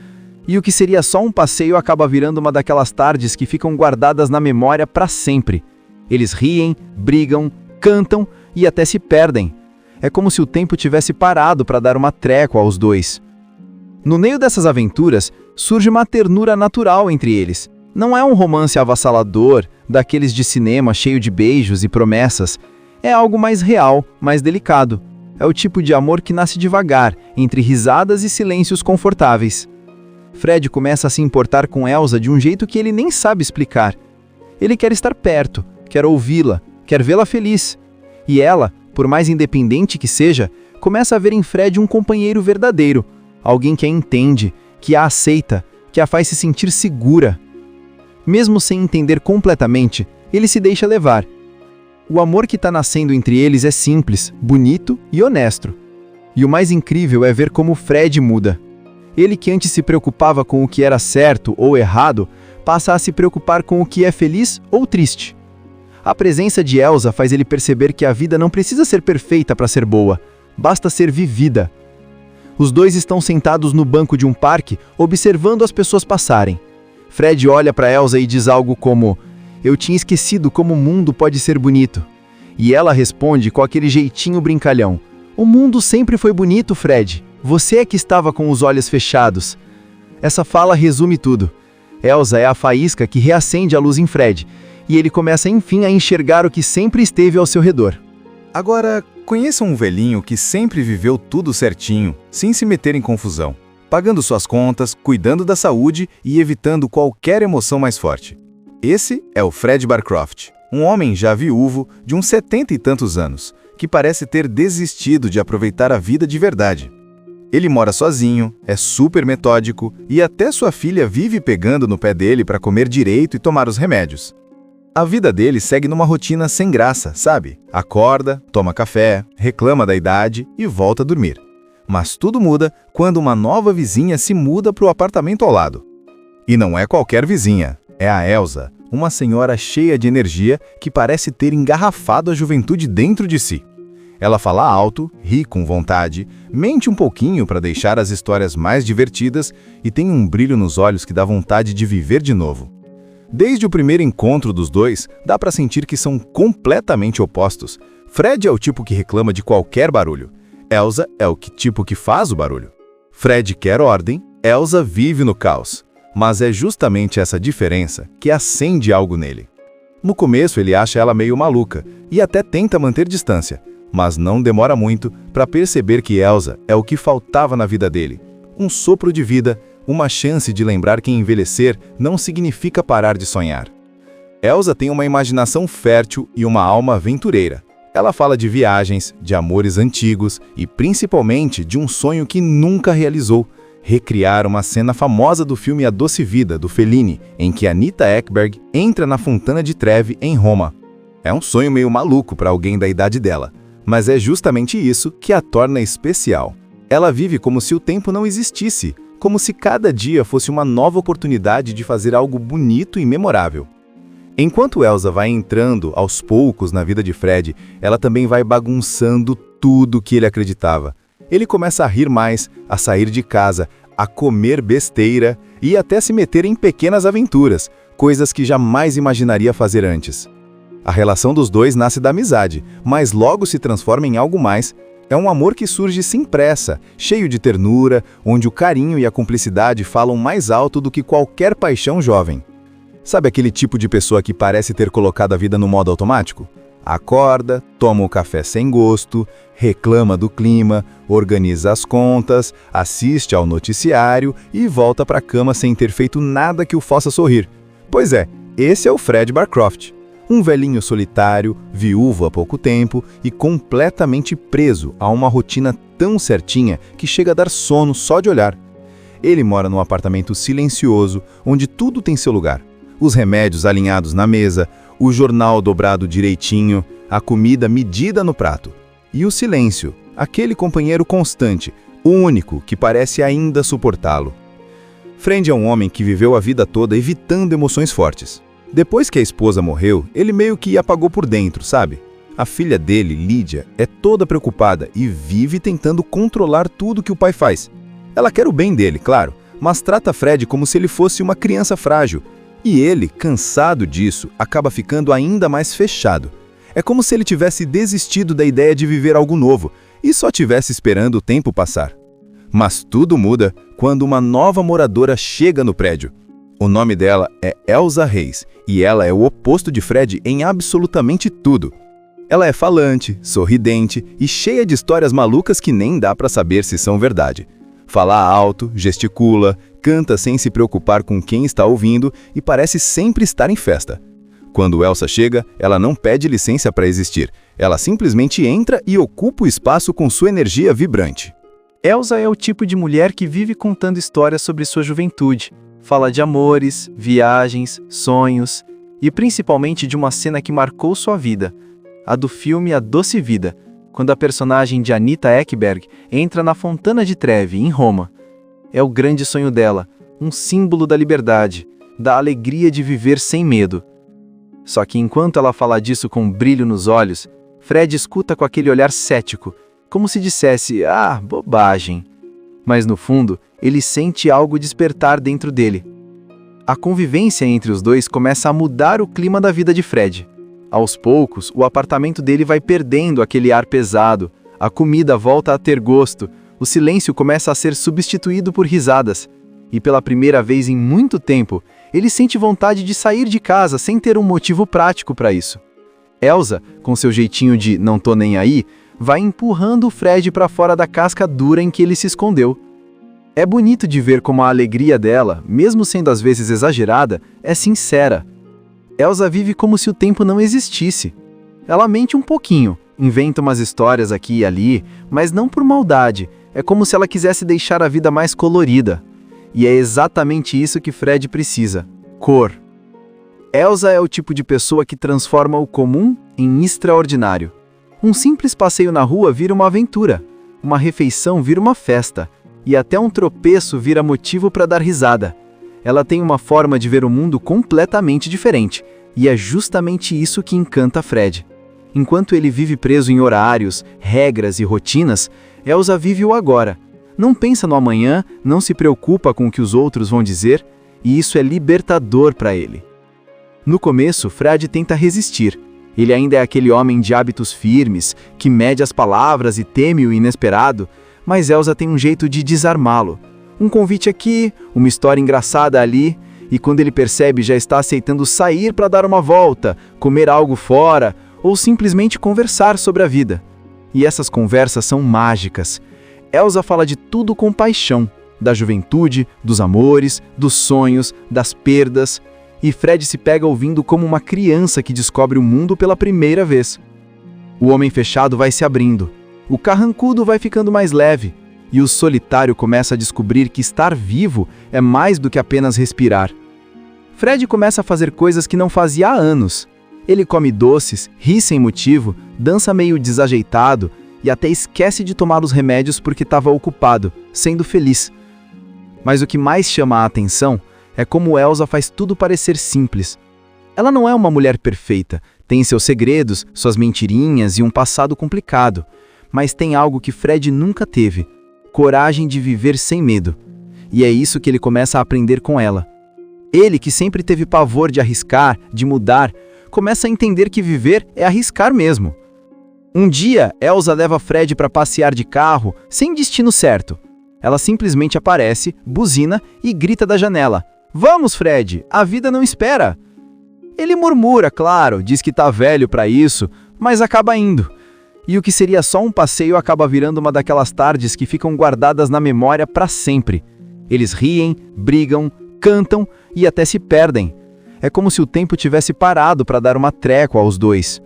E o que seria só um passeio acaba virando uma daquelas tardes que ficam guardadas na memória para sempre. Eles riem, brigam, cantam e até se perdem. É como se o tempo tivesse parado para dar uma trégua aos dois. No meio dessas aventuras, surge uma ternura natural entre eles. Não é um romance avassalador, daqueles de cinema cheio de beijos e promessas. É algo mais real, mais delicado. É o tipo de amor que nasce devagar, entre risadas e silêncios confortáveis. Fred começa a se importar com Elsa de um jeito que ele nem sabe explicar. Ele quer estar perto, quer ouvi-la, quer vê-la feliz. E ela, por mais independente que seja, começa a ver em Fred um companheiro verdadeiro, alguém que a entende, que a aceita, que a faz se sentir segura. Mesmo sem entender completamente, ele se deixa levar. O amor que está nascendo entre eles é simples, bonito e honesto. E o mais incrível é ver como Fred muda. Ele que antes se preocupava com o que era certo ou errado, passa a se preocupar com o que é feliz ou triste. A presença de Elsa faz ele perceber que a vida não precisa ser perfeita para ser boa, basta ser vivida. Os dois estão sentados no banco de um parque, observando as pessoas passarem. Fred olha para Elsa e diz algo como: "Eu tinha esquecido como o mundo pode ser bonito." E ela responde com aquele jeitinho brincalhão: "O mundo sempre foi bonito, Fred. Você é que estava com os olhos fechados." Essa fala resume tudo. Elsa é a faísca que reacende a luz em Fred, e ele começa enfim a enxergar o que sempre esteve ao seu redor. Agora, conheça um velhinho que sempre viveu tudo certinho, sem se meter em confusão, pagando suas contas, cuidando da saúde e evitando qualquer emoção mais forte. Esse é o Fred Barcroft, um homem já viúvo de uns 70 e tantos anos, que parece ter desistido de aproveitar a vida de verdade. Ele mora sozinho, é super metódico e até sua filha vive pegando no pé dele para comer direito e tomar os remédios. A vida dele segue numa rotina sem graça, sabe? Acorda, toma café, reclama da idade e volta a dormir. Mas tudo muda quando uma nova vizinha se muda para o apartamento ao lado. E não é qualquer vizinha, é a Elsa, uma senhora cheia de energia que parece ter engarrafado a juventude dentro de si. Ela fala alto, ri com vontade, mente um pouquinho para deixar as histórias mais divertidas e tem um brilho nos olhos que dá vontade de viver de novo. Desde o primeiro encontro dos dois, dá para sentir que são completamente opostos. Fred é o tipo que reclama de qualquer barulho. Elsa é o tipo que faz o barulho. Fred quer ordem, Elsa vive no caos. Mas é justamente essa diferença que acende algo nele. No começo ele acha ela meio maluca e até tenta manter distância, mas não demora muito para perceber que Elsa é o que faltava na vida dele. Um sopro de vida, uma chance de lembrar que envelhecer não significa parar de sonhar. Elsa tem uma imaginação fértil e uma alma aventureira. Ela fala de viagens, de amores antigos e principalmente de um sonho que nunca realizou: recriar uma cena famosa do filme A Doce Vida, do Fellini, em que Anita Ekberg entra na Fontana di Trevi, em Roma. É um sonho meio maluco para alguém da idade dela, mas é justamente isso que a torna especial. Ela vive como se o tempo não existisse, como se cada dia fosse uma nova oportunidade de fazer algo bonito e memorável. Enquanto Elsa vai entrando aos poucos na vida de Fred, ela também vai bagunçando tudo que ele acreditava. Ele começa a rir mais, a sair de casa, a comer besteira e até se meter em pequenas aventuras, coisas que jamais imaginaria fazer antes. A relação dos dois nasce da amizade, mas logo se transforma em algo mais. É um amor que surge sem pressa, cheio de ternura, onde o carinho e a cumplicidade falam mais alto do que qualquer paixão jovem. Sabe aquele tipo de pessoa que parece ter colocado a vida no modo automático? Acorda, toma o café sem gosto, reclama do clima, organiza as contas, assiste ao noticiário e volta para a cama sem ter feito nada que o faça sorrir. Pois é, esse é o Fred Barcroft. Um velhinho solitário, viúvo há pouco tempo e completamente preso a uma rotina tão certinha que chega a dar sono só de olhar. Ele mora num apartamento silencioso, onde tudo tem seu lugar. Os remédios alinhados na mesa, o jornal dobrado direitinho, a comida medida no prato. E o silêncio, aquele companheiro constante, o único que parece ainda suportá-lo. Fred é um homem que viveu a vida toda evitando emoções fortes. Depois que a esposa morreu, ele meio que apagou por dentro, sabe? A filha dele, Lídia, é toda preocupada e vive tentando controlar tudo que o pai faz. Ela quer o bem dele, claro, mas trata Fred como se ele fosse uma criança frágil. E ele, cansado disso, acaba ficando ainda mais fechado. É como se ele tivesse desistido da ideia de viver algo novo e só tivesse esperando o tempo passar. Mas tudo muda quando uma nova moradora chega no prédio. O nome dela é Elsa Reis e ela é o oposto de Fred em absolutamente tudo. Ela é falante, sorridente e cheia de histórias malucas que nem dá pra saber se são verdade. Fala alto, gesticula, canta sem se preocupar com quem está ouvindo e parece sempre estar em festa. Quando Elsa chega, ela não pede licença para existir. Ela simplesmente entra e ocupa o espaço com sua energia vibrante. Elsa é o tipo de mulher que vive contando histórias sobre sua juventude. Fala de amores, viagens, sonhos e principalmente de uma cena que marcou sua vida, a do filme A Doce Vida, quando a personagem de Anita Ekberg entra na Fontana di Trevi, em Roma. É o grande sonho dela, um símbolo da liberdade, da alegria de viver sem medo. Só que enquanto ela fala disso com um brilho nos olhos, Fred escuta com aquele olhar cético, como se dissesse, bobagem. Mas no fundo, ele sente algo despertar dentro dele. A convivência entre os dois começa a mudar o clima da vida de Fred. Aos poucos, o apartamento dele vai perdendo aquele ar pesado, a comida volta a ter gosto, o silêncio começa a ser substituído por risadas. E pela primeira vez em muito tempo, ele sente vontade de sair de casa sem ter um motivo prático para isso. Elsa, com seu jeitinho de não tô nem aí, vai empurrando o Fred para fora da casca dura em que ele se escondeu. É bonito de ver como a alegria dela, mesmo sendo às vezes exagerada, é sincera. Elsa vive como se o tempo não existisse. Ela mente um pouquinho, inventa umas histórias aqui e ali, mas não por maldade, é como se ela quisesse deixar a vida mais colorida. E é exatamente isso que Fred precisa: cor. Elsa é o tipo de pessoa que transforma o comum em extraordinário. Um simples passeio na rua vira uma aventura, uma refeição vira uma festa, e até um tropeço vira motivo para dar risada. Ela tem uma forma de ver o mundo completamente diferente, e é justamente isso que encanta Fred. Enquanto ele vive preso em horários, regras e rotinas, Elsa vive o agora. Não pensa no amanhã, não se preocupa com o que os outros vão dizer, e isso é libertador para ele. No começo, Fred tenta resistir. Ele ainda é aquele homem de hábitos firmes, que mede as palavras e teme o inesperado, mas Elsa tem um jeito de desarmá-lo. Um convite aqui, uma história engraçada ali, e quando ele percebe já está aceitando sair para dar uma volta, comer algo fora, ou simplesmente conversar sobre a vida. E essas conversas são mágicas. Elsa fala de tudo com paixão, da juventude, dos amores, dos sonhos, das perdas, e Fred se pega ouvindo como uma criança que descobre o mundo pela primeira vez. O homem fechado vai se abrindo, o carrancudo vai ficando mais leve, e o solitário começa a descobrir que estar vivo é mais do que apenas respirar. Fred começa a fazer coisas que não fazia há anos. Ele come doces, ri sem motivo, dança meio desajeitado e até esquece de tomar os remédios porque estava ocupado, sendo feliz. Mas o que mais chama a atenção é como Elsa faz tudo parecer simples. Ela não é uma mulher perfeita, tem seus segredos, suas mentirinhas e um passado complicado, mas tem algo que Fred nunca teve: coragem de viver sem medo. E é isso que ele começa a aprender com ela. Ele, que sempre teve pavor de arriscar, de mudar, começa a entender que viver é arriscar mesmo. Um dia, Elsa leva Fred para passear de carro, sem destino certo. Ela simplesmente aparece, buzina e grita da janela: "Vamos, Fred, a vida não espera!" Ele murmura, claro, diz que tá velho para isso, mas acaba indo. E o que seria só um passeio acaba virando uma daquelas tardes que ficam guardadas na memória para sempre. Eles riem, brigam, cantam e até se perdem. É como se o tempo tivesse parado para dar uma trégua aos dois.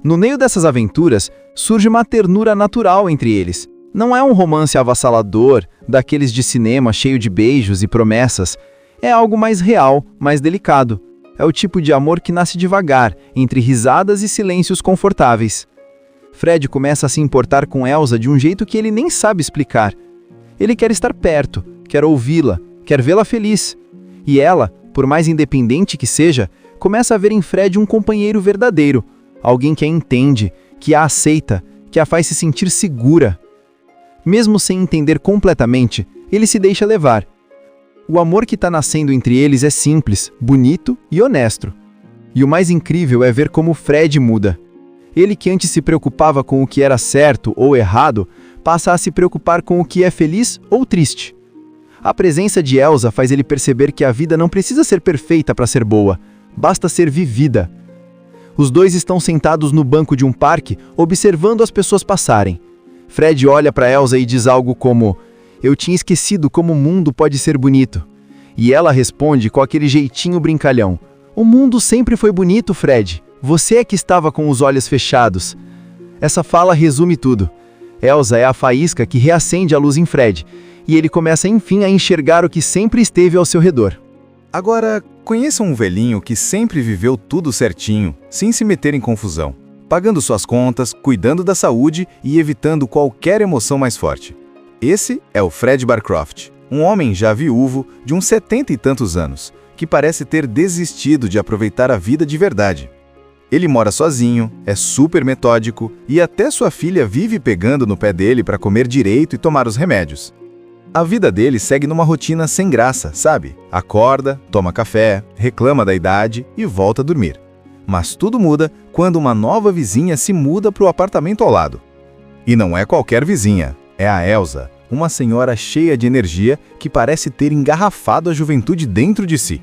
No meio dessas aventuras, surge uma ternura natural entre eles. Não é um romance avassalador, daqueles de cinema cheio de beijos e promessas. É algo mais real, mais delicado. É o tipo de amor que nasce devagar, entre risadas e silêncios confortáveis. Fred começa a se importar com Elsa de um jeito que ele nem sabe explicar. Ele quer estar perto, quer ouvi-la, quer vê-la feliz. E ela, por mais independente que seja, começa a ver em Fred um companheiro verdadeiro, alguém que a entende, que a aceita, que a faz se sentir segura. Mesmo sem entender completamente, ele se deixa levar. O amor que está nascendo entre eles é simples, bonito e honesto. E o mais incrível é ver como Fred muda. Ele que antes se preocupava com o que era certo ou errado, passa a se preocupar com o que é feliz ou triste. A presença de Elsa faz ele perceber que a vida não precisa ser perfeita para ser boa, basta ser vivida. Os dois estão sentados no banco de um parque, observando as pessoas passarem. Fred olha para Elsa e diz algo como: "Eu tinha esquecido como o mundo pode ser bonito." E ela responde com aquele jeitinho brincalhão: "O mundo sempre foi bonito, Fred. Você é que estava com os olhos fechados." Essa fala resume tudo. Elsa é a faísca que reacende a luz em Fred, e ele começa enfim a enxergar o que sempre esteve ao seu redor. Agora, conheça um velhinho que sempre viveu tudo certinho, sem se meter em confusão, pagando suas contas, cuidando da saúde e evitando qualquer emoção mais forte. Esse é o Fred Barcroft, um homem já viúvo de uns 70 e tantos anos, que parece ter desistido de aproveitar a vida de verdade. Ele mora sozinho, é super metódico e até sua filha vive pegando no pé dele para comer direito e tomar os remédios. A vida dele segue numa rotina sem graça, sabe? Acorda, toma café, reclama da idade e volta a dormir. Mas tudo muda quando uma nova vizinha se muda para o apartamento ao lado. E não é qualquer vizinha, é a Elsa, uma senhora cheia de energia que parece ter engarrafado a juventude dentro de si.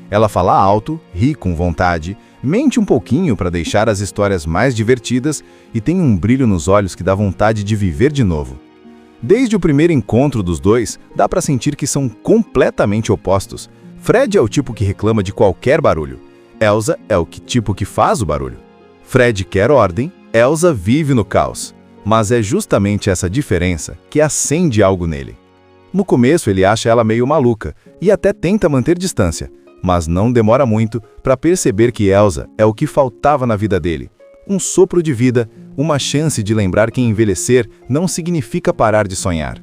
Ela fala alto, ri com vontade, mente um pouquinho para deixar as histórias mais divertidas e tem um brilho nos olhos que dá vontade de viver de novo. Desde o primeiro encontro dos dois, dá para sentir que são completamente opostos. Fred é o tipo que reclama de qualquer barulho. Elsa é o tipo que faz o barulho. Fred quer ordem, Elsa vive no caos. Mas é justamente essa diferença que acende algo nele. No começo ele acha ela meio maluca e até tenta manter distância, mas não demora muito para perceber que Elsa é o que faltava na vida dele. Um sopro de vida, uma chance de lembrar que envelhecer não significa parar de sonhar.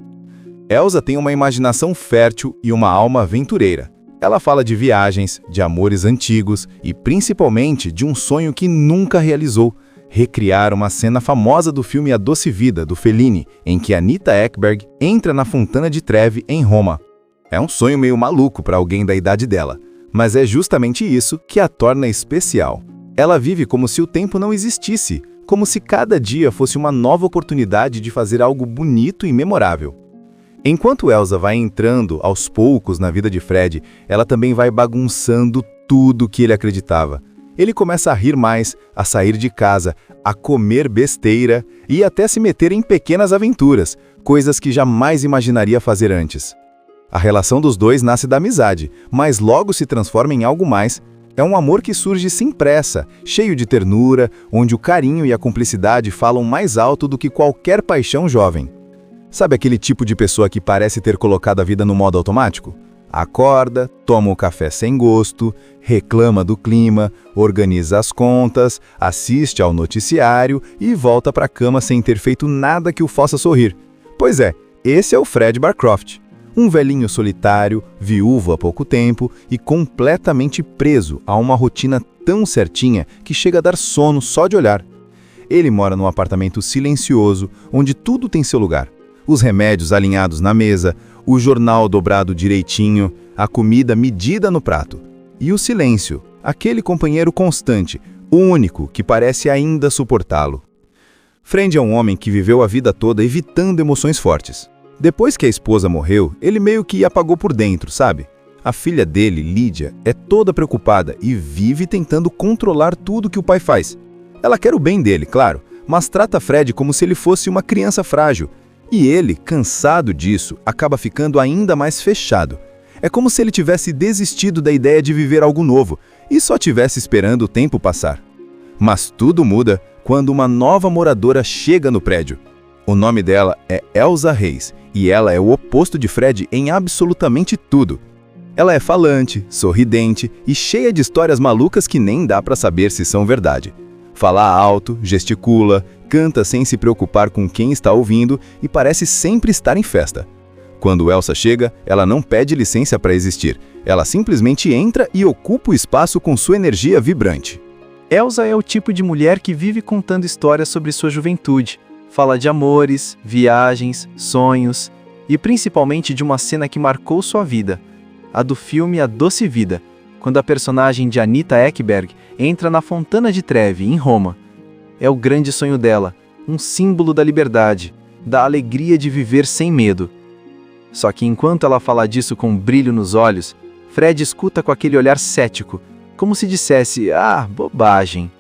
Elsa tem uma imaginação fértil e uma alma aventureira. Ela fala de viagens, de amores antigos e principalmente de um sonho que nunca realizou: recriar uma cena famosa do filme A Doce Vida, do Fellini, em que Anita Ekberg entra na Fontana di Trevi, em Roma. É um sonho meio maluco para alguém da idade dela, mas é justamente isso que a torna especial. Ela vive como se o tempo não existisse, como se cada dia fosse uma nova oportunidade de fazer algo bonito e memorável. Enquanto Elsa vai entrando aos poucos na vida de Fred, ela também vai bagunçando tudo que ele acreditava. Ele começa a rir mais, a sair de casa, a comer besteira e até se meter em pequenas aventuras, coisas que jamais imaginaria fazer antes. A relação dos dois nasce da amizade, mas logo se transforma em algo mais. É um amor que surge sem pressa, cheio de ternura, onde o carinho e a cumplicidade falam mais alto do que qualquer paixão jovem. Sabe aquele tipo de pessoa que parece ter colocado a vida no modo automático? Acorda, toma o café sem gosto, reclama do clima, organiza as contas, assiste ao noticiário e volta para a cama sem ter feito nada que o faça sorrir. Pois é, esse é o Fred Barcroft. Um velhinho solitário, viúvo há pouco tempo e completamente preso a uma rotina tão certinha que chega a dar sono só de olhar. Ele mora num apartamento silencioso, onde tudo tem seu lugar. Os remédios alinhados na mesa, o jornal dobrado direitinho, a comida medida no prato. E o silêncio, aquele companheiro constante, único que parece ainda suportá-lo. Fred é um homem que viveu a vida toda evitando emoções fortes. Depois que a esposa morreu, ele meio que apagou por dentro, sabe? A filha dele, Lídia, é toda preocupada e vive tentando controlar tudo que o pai faz. Ela quer o bem dele, claro, mas trata Fred como se ele fosse uma criança frágil. E ele, cansado disso, acaba ficando ainda mais fechado. É como se ele tivesse desistido da ideia de viver algo novo e só tivesse esperando o tempo passar. Mas tudo muda quando uma nova moradora chega no prédio. O nome dela é Elsa Reis e ela é o oposto de Fred em absolutamente tudo. Ela é falante, sorridente e cheia de histórias malucas que nem dá para saber se são verdade. Fala alto, gesticula, canta sem se preocupar com quem está ouvindo e parece sempre estar em festa. Quando Elsa chega, ela não pede licença para existir. Ela simplesmente entra e ocupa o espaço com sua energia vibrante. Elsa é o tipo de mulher que vive contando histórias sobre sua juventude. Fala de amores, viagens, sonhos e principalmente de uma cena que marcou sua vida, a do filme A Doce Vida, quando a personagem de Anita Ekberg entra na Fontana di Trevi, em Roma. É o grande sonho dela, um símbolo da liberdade, da alegria de viver sem medo. Só que enquanto ela fala disso com um brilho nos olhos, Fred escuta com aquele olhar cético, como se dissesse, bobagem.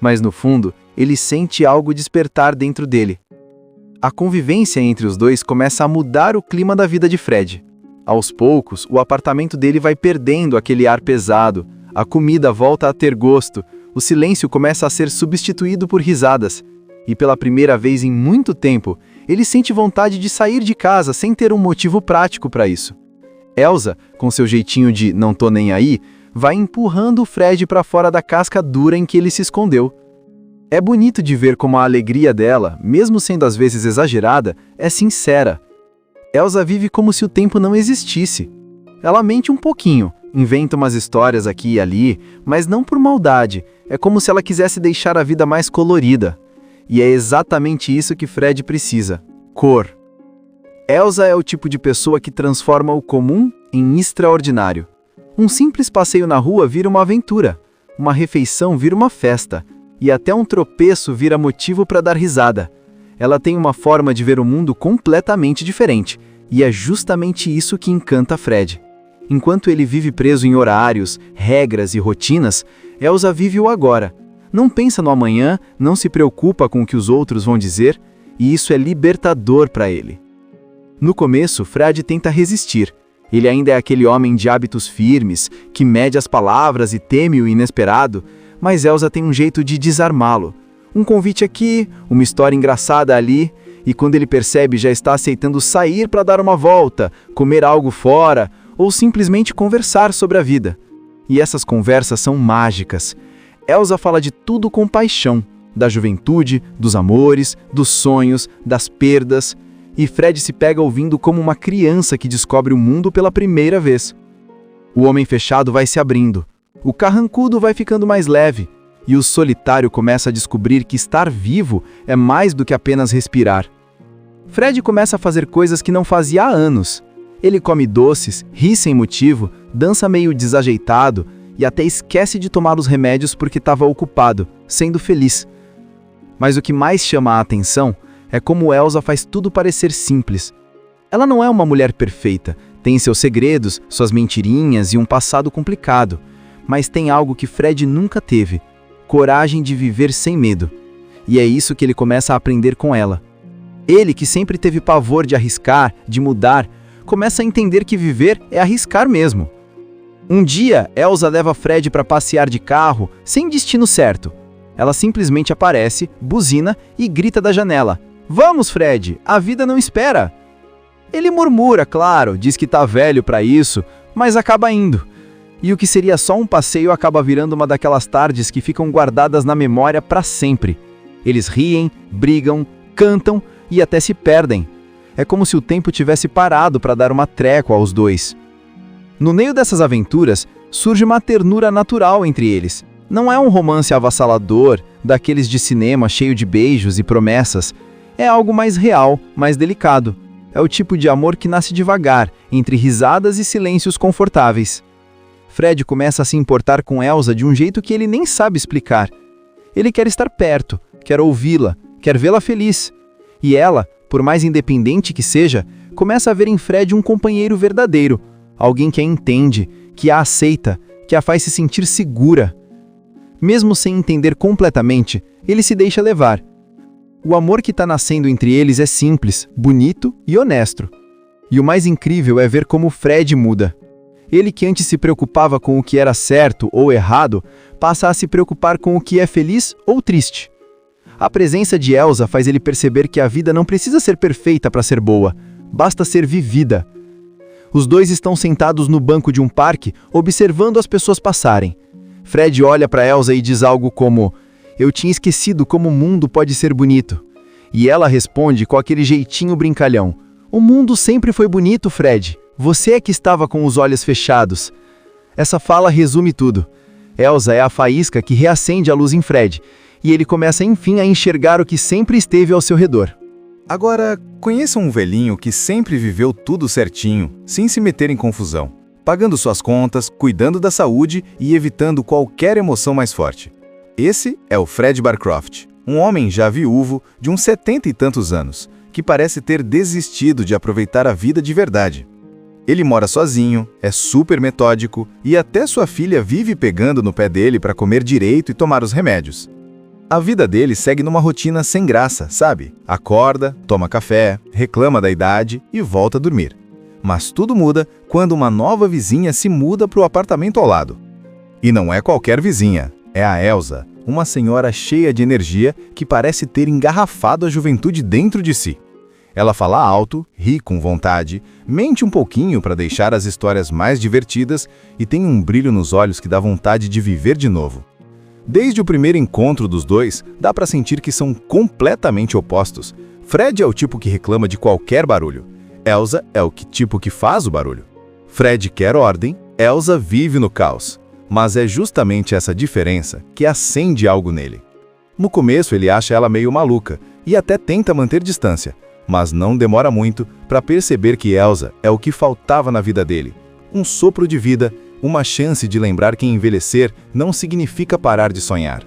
Mas no fundo, ele sente algo despertar dentro dele. A convivência entre os dois começa a mudar o clima da vida de Fred. Aos poucos, o apartamento dele vai perdendo aquele ar pesado, a comida volta a ter gosto, o silêncio começa a ser substituído por risadas, e pela primeira vez em muito tempo, ele sente vontade de sair de casa sem ter um motivo prático para isso. Elsa, com seu jeitinho de não tô nem aí, vai empurrando o Fred para fora da casca dura em que ele se escondeu. É bonito de ver como a alegria dela, mesmo sendo às vezes exagerada, é sincera. Elsa vive como se o tempo não existisse. Ela mente um pouquinho, inventa umas histórias aqui e ali, mas não por maldade, é como se ela quisesse deixar a vida mais colorida. E é exatamente isso que Fred precisa: cor. Elsa é o tipo de pessoa que transforma o comum em extraordinário. Um simples passeio na rua vira uma aventura, uma refeição vira uma festa, e até um tropeço vira motivo para dar risada. Ela tem uma forma de ver o mundo completamente diferente, e é justamente isso que encanta Fred. Enquanto ele vive preso em horários, regras e rotinas, Elsa vive o agora. Não pensa no amanhã, não se preocupa com o que os outros vão dizer, e isso é libertador para ele. No começo, Fred tenta resistir. Ele ainda é aquele homem de hábitos firmes, que mede as palavras e teme o inesperado, mas Elsa tem um jeito de desarmá-lo. Um convite aqui, uma história engraçada ali, e quando ele percebe já está aceitando sair para dar uma volta, comer algo fora, ou simplesmente conversar sobre a vida. E essas conversas são mágicas. Elsa fala de tudo com paixão, da juventude, dos amores, dos sonhos, das perdas, e Fred se pega ouvindo como uma criança que descobre o mundo pela primeira vez. O homem fechado vai se abrindo, o carrancudo vai ficando mais leve, e o solitário começa a descobrir que estar vivo é mais do que apenas respirar. Fred começa a fazer coisas que não fazia há anos. Ele come doces, ri sem motivo, dança meio desajeitado e até esquece de tomar os remédios porque estava ocupado, sendo feliz. Mas o que mais chama a atenção é como Elsa faz tudo parecer simples. Ela não é uma mulher perfeita, tem seus segredos, suas mentirinhas e um passado complicado, mas tem algo que Fred nunca teve: coragem de viver sem medo. E é isso que ele começa a aprender com ela. Ele, que sempre teve pavor de arriscar, de mudar, começa a entender que viver é arriscar mesmo. Um dia, Elsa leva Fred para passear de carro, sem destino certo. Ela simplesmente aparece, buzina e grita da janela: "Vamos, Fred, a vida não espera!" Ele murmura, claro, diz que tá velho para isso, mas acaba indo. E o que seria só um passeio acaba virando uma daquelas tardes que ficam guardadas na memória para sempre. Eles riem, brigam, cantam e até se perdem. É como se o tempo tivesse parado para dar uma trégua aos dois. No meio dessas aventuras, surge uma ternura natural entre eles. Não é um romance avassalador, daqueles de cinema cheio de beijos e promessas. É algo mais real, mais delicado. É o tipo de amor que nasce devagar, entre risadas e silêncios confortáveis. Fred começa a se importar com Elsa de um jeito que ele nem sabe explicar. Ele quer estar perto, quer ouvi-la, quer vê-la feliz. E ela, por mais independente que seja, começa a ver em Fred um companheiro verdadeiro, alguém que a entende, que a aceita, que a faz se sentir segura. Mesmo sem entender completamente, ele se deixa levar. O amor que está nascendo entre eles é simples, bonito e honesto. E o mais incrível é ver como Fred muda. Ele, que antes se preocupava com o que era certo ou errado, passa a se preocupar com o que é feliz ou triste. A presença de Elsa faz ele perceber que a vida não precisa ser perfeita para ser boa, basta ser vivida. Os dois estão sentados no banco de um parque, observando as pessoas passarem. Fred olha para Elsa e diz algo como: "Eu tinha esquecido como o mundo pode ser bonito." E ela responde com aquele jeitinho brincalhão: O mundo sempre foi bonito, Fred. Você é que estava com os olhos fechados. Essa fala resume tudo. Elsa é a faísca que reacende a luz em Fred, e ele começa enfim a enxergar o que sempre esteve ao seu redor. Agora, conheça um velhinho que sempre viveu tudo certinho, sem se meter em confusão, pagando suas contas, cuidando da saúde e evitando qualquer emoção mais forte. Esse é o Fred Barcroft, um homem já viúvo de uns 70 e tantos anos, que parece ter desistido de aproveitar a vida de verdade. Ele mora sozinho, é super metódico e até sua filha vive pegando no pé dele para comer direito e tomar os remédios. A vida dele segue numa rotina sem graça, sabe? Acorda, toma café, reclama da idade e volta a dormir. Mas tudo muda quando uma nova vizinha se muda para o apartamento ao lado. E não é qualquer vizinha, é a Elsa, uma senhora cheia de energia que parece ter engarrafado a juventude dentro de si. Ela fala alto, ri com vontade, mente um pouquinho para deixar as histórias mais divertidas e tem um brilho nos olhos que dá vontade de viver de novo. Desde o primeiro encontro dos dois, dá para sentir que são completamente opostos. Fred é o tipo que reclama de qualquer barulho. Elsa é o tipo que faz o barulho. Fred quer ordem, Elsa vive no caos. Mas é justamente essa diferença que acende algo nele. No começo ele acha ela meio maluca e até tenta manter distância, mas não demora muito para perceber que Elsa é o que faltava na vida dele. Um sopro de vida, uma chance de lembrar que envelhecer não significa parar de sonhar.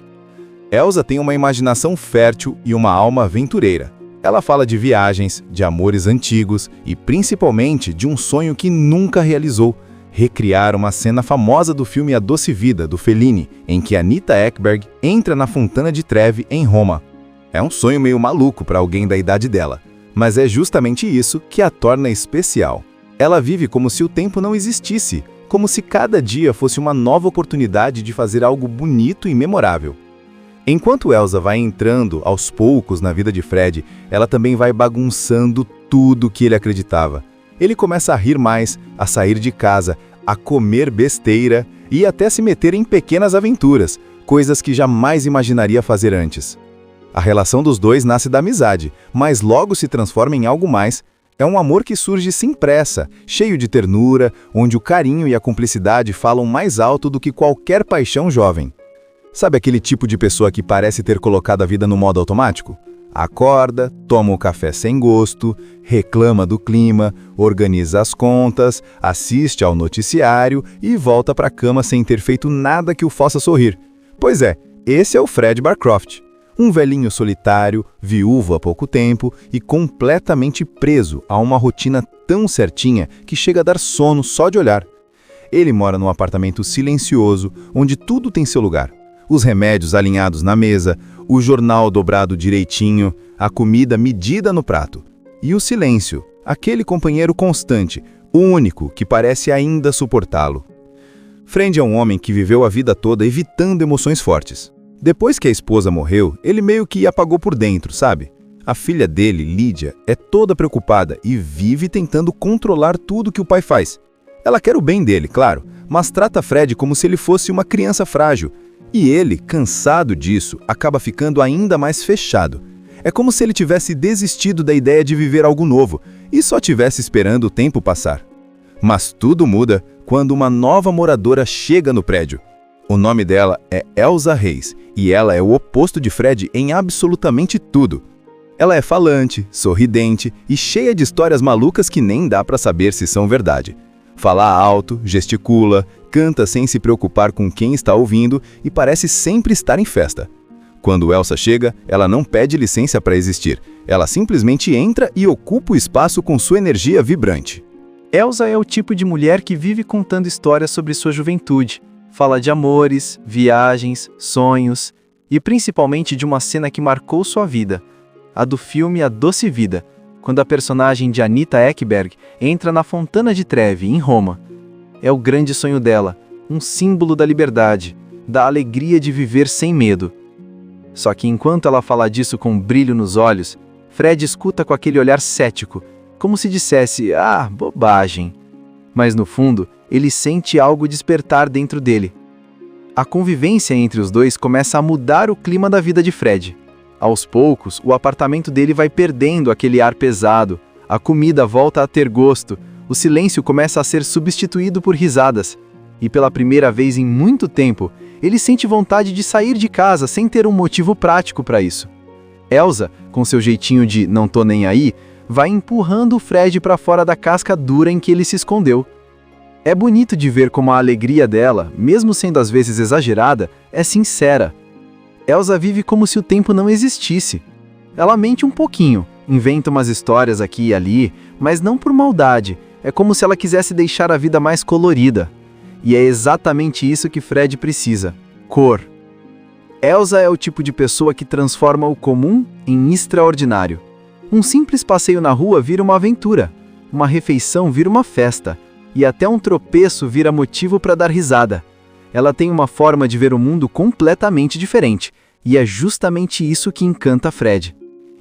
Elsa tem uma imaginação fértil e uma alma aventureira. Ela fala de viagens, de amores antigos e principalmente de um sonho que nunca realizou: recriar uma cena famosa do filme A Doce Vida, do Fellini, em que Anita Ekberg entra na Fontana di Trevi, em Roma. É um sonho meio maluco para alguém da idade dela, mas é justamente isso que a torna especial. Ela vive como se o tempo não existisse, como se cada dia fosse uma nova oportunidade de fazer algo bonito e memorável. Enquanto Elsa vai entrando aos poucos na vida de Fred, ela também vai bagunçando tudo que ele acreditava. Ele começa a rir mais, a sair de casa, a comer besteira e até se meter em pequenas aventuras, coisas que jamais imaginaria fazer antes. A relação dos dois nasce da amizade, mas logo se transforma em algo mais. É um amor que surge sem pressa, cheio de ternura, onde o carinho e a cumplicidade falam mais alto do que qualquer paixão jovem. Sabe aquele tipo de pessoa que parece ter colocado a vida no modo automático? Acorda, toma o café sem gosto, reclama do clima, organiza as contas, assiste ao noticiário e volta para a cama sem ter feito nada que o faça sorrir. Pois é, esse é o Fred Barcroft. Um velhinho solitário, viúvo há pouco tempo e completamente preso a uma rotina tão certinha que chega a dar sono só de olhar. Ele mora num apartamento silencioso, onde tudo tem seu lugar. Os remédios alinhados na mesa, o jornal dobrado direitinho, a comida medida no prato. E o silêncio, aquele companheiro constante, o único que parece ainda suportá-lo. Fred é um homem que viveu a vida toda evitando emoções fortes. Depois que a esposa morreu, ele meio que apagou por dentro, sabe? A filha dele, Lídia, é toda preocupada e vive tentando controlar tudo que o pai faz. Ela quer o bem dele, claro, mas trata Fred como se ele fosse uma criança frágil. E ele, cansado disso, acaba ficando ainda mais fechado. É como se ele tivesse desistido da ideia de viver algo novo e só tivesse esperando o tempo passar. Mas tudo muda quando uma nova moradora chega no prédio. O nome dela é Elsa Reis e ela é o oposto de Fred em absolutamente tudo. Ela é falante, sorridente e cheia de histórias malucas que nem dá para saber se são verdade. Fala alto, gesticula, canta sem se preocupar com quem está ouvindo e parece sempre estar em festa. Quando Elsa chega, ela não pede licença para existir. Ela simplesmente entra e ocupa o espaço com sua energia vibrante. Elsa é o tipo de mulher que vive contando histórias sobre sua juventude. Fala de amores, viagens, sonhos e principalmente de uma cena que marcou sua vida, a do filme A Doce Vida, quando a personagem de Anita Ekberg entra na Fontana di Trevi, em Roma. É o grande sonho dela, um símbolo da liberdade, da alegria de viver sem medo. Só que enquanto ela fala disso com um brilho nos olhos, Fred escuta com aquele olhar cético, como se dissesse, bobagem. Mas no fundo, ele sente algo despertar dentro dele. A convivência entre os dois começa a mudar o clima da vida de Fred. Aos poucos, o apartamento dele vai perdendo aquele ar pesado, A comida volta a ter gosto, o silêncio começa a ser substituído por risadas. E pela primeira vez em muito tempo, ele sente vontade de sair de casa sem ter um motivo prático para isso. Elsa, com seu jeitinho de não tô nem aí, vai empurrando o Fred para fora da casca dura em que ele se escondeu. É bonito de ver como a alegria dela, mesmo sendo às vezes exagerada, é sincera. Elsa vive como se o tempo não existisse. Ela mente um pouquinho, inventa umas histórias aqui e ali, mas não por maldade, é como se ela quisesse deixar a vida mais colorida. E é exatamente isso que Fred precisa: cor. Elsa é o tipo de pessoa que transforma o comum em extraordinário. Um simples passeio na rua vira uma aventura, uma refeição vira uma festa, e até um tropeço vira motivo para dar risada. Ela tem uma forma de ver o mundo completamente diferente, e é justamente isso que encanta Fred.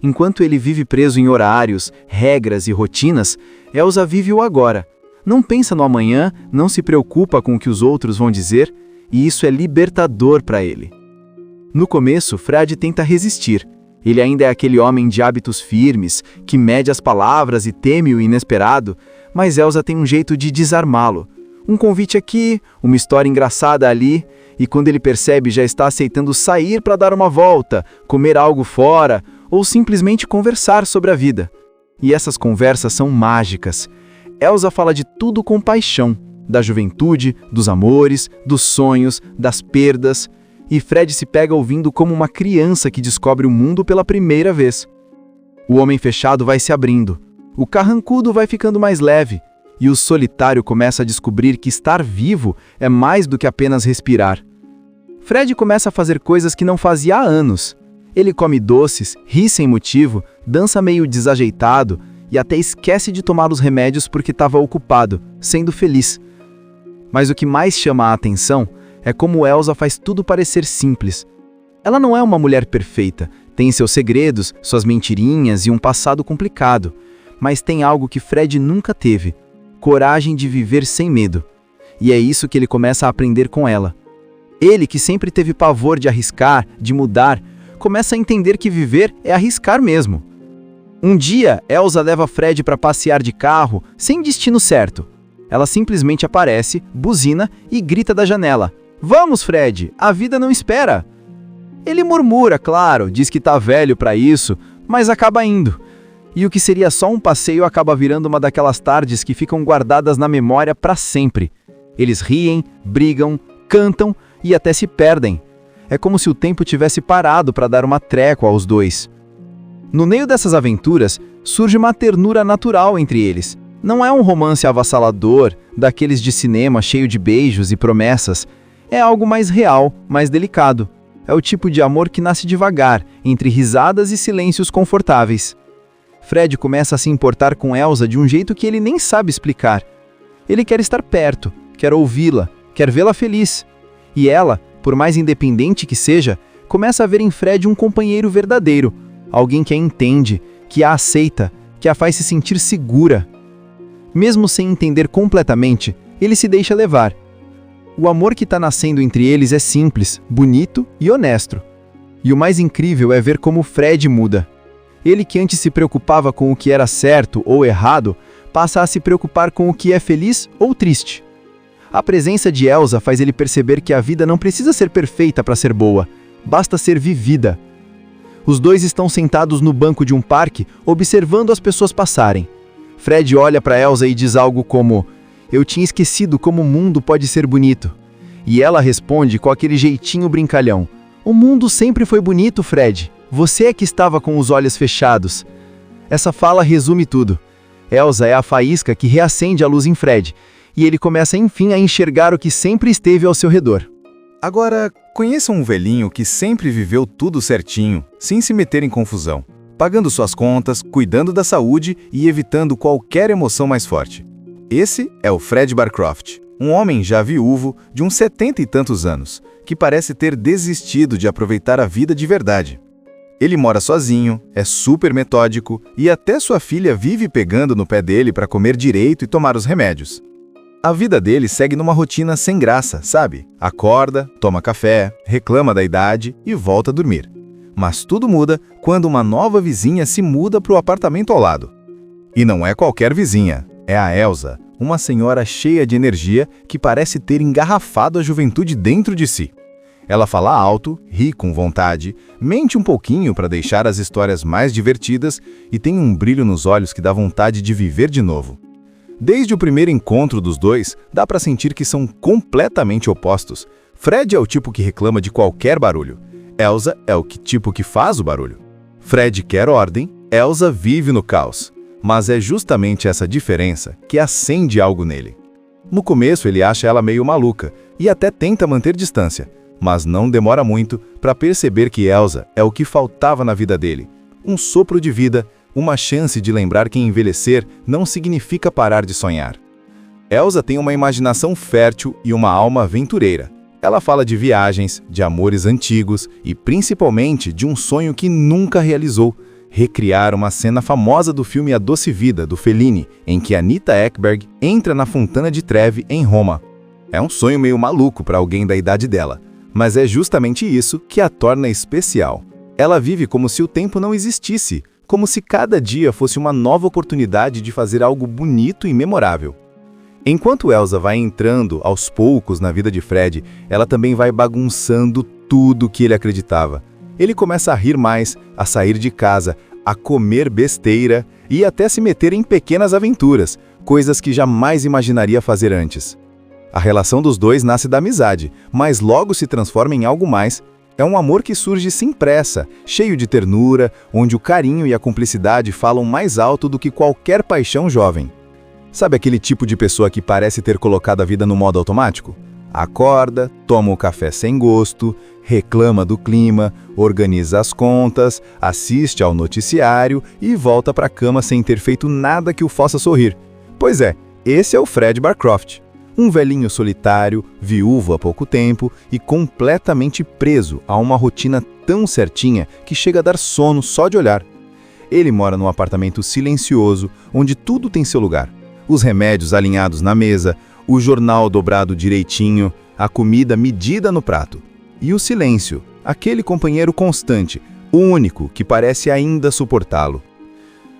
Enquanto ele vive preso em horários, regras e rotinas, Elsa vive o agora. Não pensa no amanhã, não se preocupa com o que os outros vão dizer, e isso é libertador para ele. No começo, Fred tenta resistir. Ele ainda é aquele homem de hábitos firmes, que mede as palavras e teme o inesperado, mas Elsa tem um jeito de desarmá-lo. Um convite aqui, uma história engraçada ali, e quando ele percebe já está aceitando sair para dar uma volta, comer algo fora, ou simplesmente conversar sobre a vida. E essas conversas são mágicas. Elsa fala de tudo com paixão, da juventude, dos amores, dos sonhos, das perdas, e Fred se pega ouvindo como uma criança que descobre o mundo pela primeira vez. O homem fechado vai se abrindo, o carrancudo vai ficando mais leve, e o solitário começa a descobrir que estar vivo é mais do que apenas respirar. Fred começa a fazer coisas que não fazia há anos. Ele come doces, ri sem motivo, dança meio desajeitado e até esquece de tomar os remédios porque estava ocupado, sendo feliz. Mas o que mais chama a atenção é como Elsa faz tudo parecer simples. Ela não é uma mulher perfeita, tem seus segredos, suas mentirinhas e um passado complicado, mas tem algo que Fred nunca teve: coragem de viver sem medo. E é isso que ele começa a aprender com ela. Ele, que sempre teve pavor de arriscar, de mudar, começa a entender que viver é arriscar mesmo. Um dia, Elsa leva Fred para passear de carro, sem destino certo. Ela simplesmente aparece, buzina e grita da janela: "Vamos, Fred, a vida não espera!" Ele murmura, claro, diz que tá velho para isso, mas acaba indo. E o que seria só um passeio acaba virando uma daquelas tardes que ficam guardadas na memória para sempre. Eles riem, brigam, cantam e até se perdem. É como se o tempo tivesse parado para dar uma trégua aos dois. No meio dessas aventuras, surge uma ternura natural entre eles. Não é um romance avassalador, daqueles de cinema cheio de beijos e promessas. É algo mais real, mais delicado. É o tipo de amor que nasce devagar, entre risadas e silêncios confortáveis. Fred começa a se importar com Elsa de um jeito que ele nem sabe explicar. Ele quer estar perto, quer ouvi-la, quer vê-la feliz. E ela, por mais independente que seja, começa a ver em Fred um companheiro verdadeiro, alguém que a entende, que a aceita, que a faz se sentir segura. Mesmo sem entender completamente, ele se deixa levar. O amor que está nascendo entre eles é simples, bonito e honesto. E o mais incrível é ver como Fred muda. Ele, que antes se preocupava com o que era certo ou errado, passa a se preocupar com o que é feliz ou triste. A presença de Elsa faz ele perceber que a vida não precisa ser perfeita para ser boa, basta ser vivida. Os dois estão sentados no banco de um parque, observando as pessoas passarem. Fred olha para Elsa e diz algo como: "Eu tinha esquecido como o mundo pode ser bonito." E ela responde com aquele jeitinho brincalhão: "O mundo sempre foi bonito, Fred. Você é que estava com os olhos fechados." Essa fala resume tudo. Elsa é a faísca que reacende a luz em Fred, e ele começa enfim a enxergar o que sempre esteve ao seu redor. Agora, conheça um velhinho que sempre viveu tudo certinho, sem se meter em confusão, pagando suas contas, cuidando da saúde e evitando qualquer emoção mais forte. Esse é o Fred Barcroft, um homem já viúvo de uns 70 e tantos anos, que parece ter desistido de aproveitar a vida de verdade. Ele mora sozinho, é super metódico e até sua filha vive pegando no pé dele para comer direito e tomar os remédios. A vida dele segue numa rotina sem graça, sabe? Acorda, toma café, reclama da idade e volta a dormir. Mas tudo muda quando uma nova vizinha se muda para o apartamento ao lado. E não é qualquer vizinha, é a Elsa, uma senhora cheia de energia que parece ter engarrafado a juventude dentro de si. Ela fala alto, ri com vontade, mente um pouquinho para deixar as histórias mais divertidas e tem um brilho nos olhos que dá vontade de viver de novo. Desde o primeiro encontro dos dois, dá para sentir que são completamente opostos. Fred é o tipo que reclama de qualquer barulho. Elsa é o tipo que faz o barulho. Fred quer ordem, Elsa vive no caos. Mas é justamente essa diferença que acende algo nele. No começo ele acha ela meio maluca e até tenta manter distância, mas não demora muito para perceber que Elsa é o que faltava na vida dele. Um sopro de vida, uma chance de lembrar que envelhecer não significa parar de sonhar. Elsa tem uma imaginação fértil e uma alma aventureira. Ela fala de viagens, de amores antigos e principalmente de um sonho que nunca realizou: recriar uma cena famosa do filme A Doce Vida, do Fellini, em que Anita Ekberg entra na Fontana di Trevi, em Roma. É um sonho meio maluco para alguém da idade dela, mas é justamente isso que a torna especial. Ela vive como se o tempo não existisse, como se cada dia fosse uma nova oportunidade de fazer algo bonito e memorável. Enquanto Elsa vai entrando aos poucos na vida de Fred, ela também vai bagunçando tudo que ele acreditava. Ele começa a rir mais, a sair de casa, a comer besteira e até se meter em pequenas aventuras, coisas que jamais imaginaria fazer antes. A relação dos dois nasce da amizade, mas logo se transforma em algo mais. É um amor que surge sem pressa, cheio de ternura, onde o carinho e a cumplicidade falam mais alto do que qualquer paixão jovem. Sabe aquele tipo de pessoa que parece ter colocado a vida no modo automático? Acorda, toma o café sem gosto, reclama do clima, organiza as contas, assiste ao noticiário e volta para a cama sem ter feito nada que o faça sorrir. Pois é, esse é o Fred Barcroft. Um velhinho solitário, viúvo há pouco tempo e completamente preso a uma rotina tão certinha que chega a dar sono só de olhar. Ele mora num apartamento silencioso, onde tudo tem seu lugar. Os remédios alinhados na mesa, o jornal dobrado direitinho, a comida medida no prato. E o silêncio, aquele companheiro constante, o único que parece ainda suportá-lo.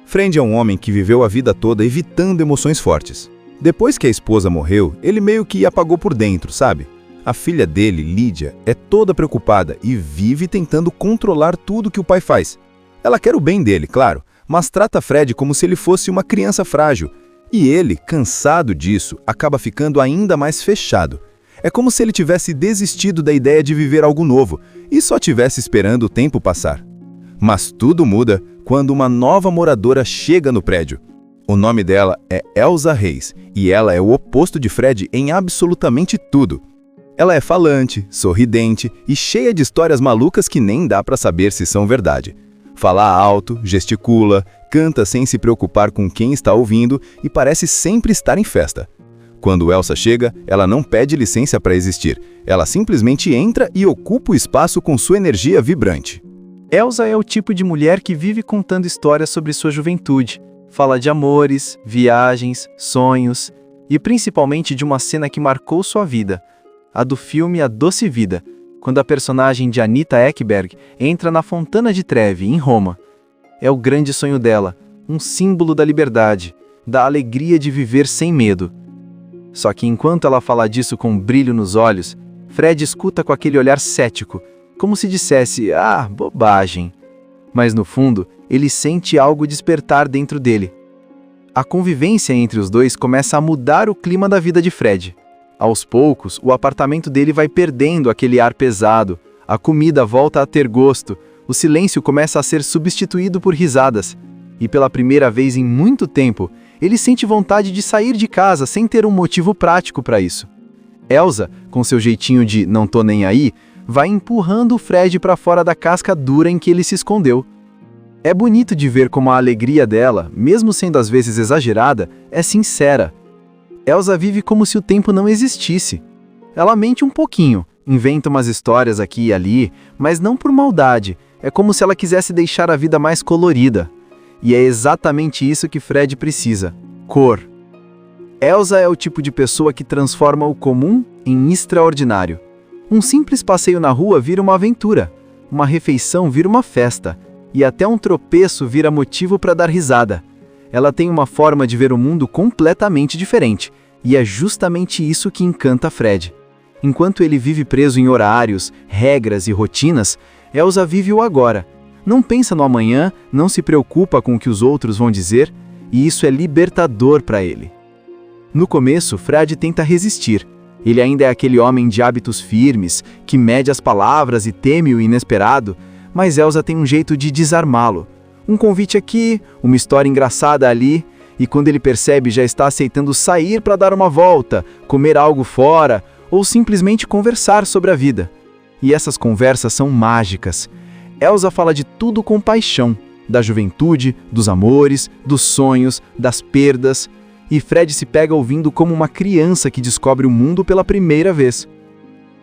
Fred é um homem que viveu a vida toda evitando emoções fortes. Depois que a esposa morreu, ele meio que apagou por dentro, sabe? A filha dele, Lídia, é toda preocupada e vive tentando controlar tudo que o pai faz. Ela quer o bem dele, claro, mas trata Fred como se ele fosse uma criança frágil. E ele, cansado disso, acaba ficando ainda mais fechado. É como se ele tivesse desistido da ideia de viver algo novo e só tivesse esperando o tempo passar. Mas tudo muda quando uma nova moradora chega no prédio. O nome dela é Elsa Reis e ela é o oposto de Fred em absolutamente tudo. Ela é falante, sorridente e cheia de histórias malucas que nem dá para saber se são verdade. Fala alto, gesticula, canta sem se preocupar com quem está ouvindo e parece sempre estar em festa. Quando Elsa chega, ela não pede licença para existir. Ela simplesmente entra e ocupa o espaço com sua energia vibrante. Elsa é o tipo de mulher que vive contando histórias sobre sua juventude. Fala de amores, viagens, sonhos e principalmente de uma cena que marcou sua vida, a do filme A Doce Vida, quando a personagem de Anita Ekberg entra na Fontana di Trevi, em Roma. É o grande sonho dela, um símbolo da liberdade, da alegria de viver sem medo. Só que enquanto ela fala disso com um brilho nos olhos, Fred escuta com aquele olhar cético, como se dissesse, ah, bobagem. Mas no fundo, ele sente algo despertar dentro dele. A convivência entre os dois começa a mudar o clima da vida de Fred. Aos poucos, o apartamento dele vai perdendo aquele ar pesado, a comida volta a ter gosto, o silêncio começa a ser substituído por risadas. E pela primeira vez em muito tempo, ele sente vontade de sair de casa sem ter um motivo prático para isso. Elsa, com seu jeitinho de não tô nem aí, vai empurrando o Fred para fora da casca dura em que ele se escondeu. É bonito de ver como a alegria dela, mesmo sendo às vezes exagerada, é sincera. Elsa vive como se o tempo não existisse. Ela mente um pouquinho, inventa umas histórias aqui e ali, mas não por maldade, é como se ela quisesse deixar a vida mais colorida. E é exatamente isso que Fred precisa: cor. Elsa é o tipo de pessoa que transforma o comum em extraordinário. Um simples passeio na rua vira uma aventura, uma refeição vira uma festa, e até um tropeço vira motivo para dar risada. Ela tem uma forma de ver o mundo completamente diferente, e é justamente isso que encanta Fred. Enquanto ele vive preso em horários, regras e rotinas, Elsa vive o agora. Não pensa no amanhã, não se preocupa com o que os outros vão dizer, e isso é libertador para ele. No começo, Fred tenta resistir. Ele ainda é aquele homem de hábitos firmes, que mede as palavras e teme o inesperado, mas Elsa tem um jeito de desarmá-lo. Um convite aqui, uma história engraçada ali, e quando ele percebe já está aceitando sair para dar uma volta, comer algo fora, ou simplesmente conversar sobre a vida. E essas conversas são mágicas. Elsa fala de tudo com paixão, da juventude, dos amores, dos sonhos, das perdas, e Fred se pega ouvindo como uma criança que descobre o mundo pela primeira vez.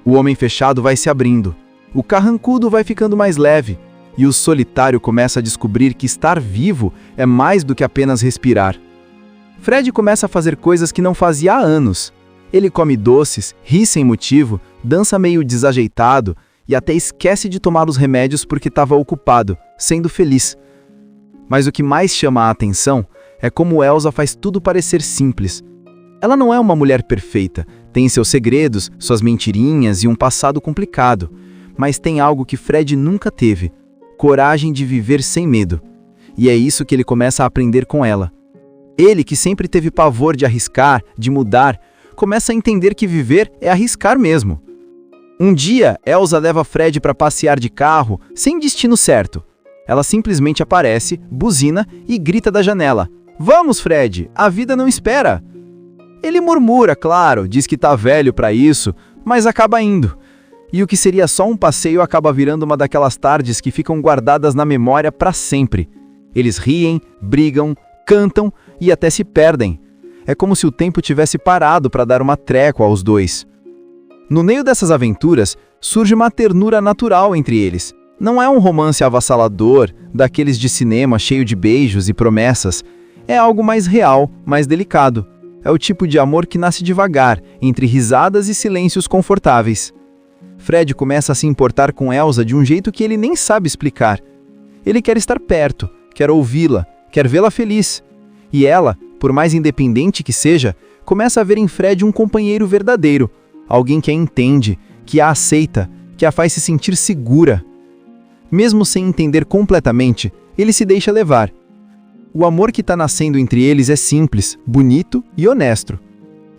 O homem fechado vai se abrindo, o carrancudo vai ficando mais leve, e o solitário começa a descobrir que estar vivo é mais do que apenas respirar. Fred começa a fazer coisas que não fazia há anos. Ele come doces, ri sem motivo, dança meio desajeitado e até esquece de tomar os remédios porque estava ocupado, sendo feliz. Mas o que mais chama a atenção é como Elsa faz tudo parecer simples. Ela não é uma mulher perfeita, tem seus segredos, suas mentirinhas e um passado complicado, mas tem algo que Fred nunca teve: coragem de viver sem medo. E é isso que ele começa a aprender com ela. Ele, que sempre teve pavor de arriscar, de mudar, começa a entender que viver é arriscar mesmo. Um dia, Elsa leva Fred para passear de carro, sem destino certo. Ela simplesmente aparece, buzina e grita da janela: "Vamos, Fred, a vida não espera!" Ele murmura, claro, diz que tá velho para isso, mas acaba indo. E o que seria só um passeio acaba virando uma daquelas tardes que ficam guardadas na memória para sempre. Eles riem, brigam, cantam e até se perdem. É como se o tempo tivesse parado para dar uma trégua aos dois. No meio dessas aventuras, surge uma ternura natural entre eles. Não é um romance avassalador, daqueles de cinema cheio de beijos e promessas. É algo mais real, mais delicado. É o tipo de amor que nasce devagar, entre risadas e silêncios confortáveis. Fred começa a se importar com Elsa de um jeito que ele nem sabe explicar. Ele quer estar perto, quer ouvi-la, quer vê-la feliz. E ela, por mais independente que seja, começa a ver em Fred um companheiro verdadeiro, alguém que a entende, que a aceita, que a faz se sentir segura. Mesmo sem entender completamente, ele se deixa levar. O amor que está nascendo entre eles é simples, bonito e honesto.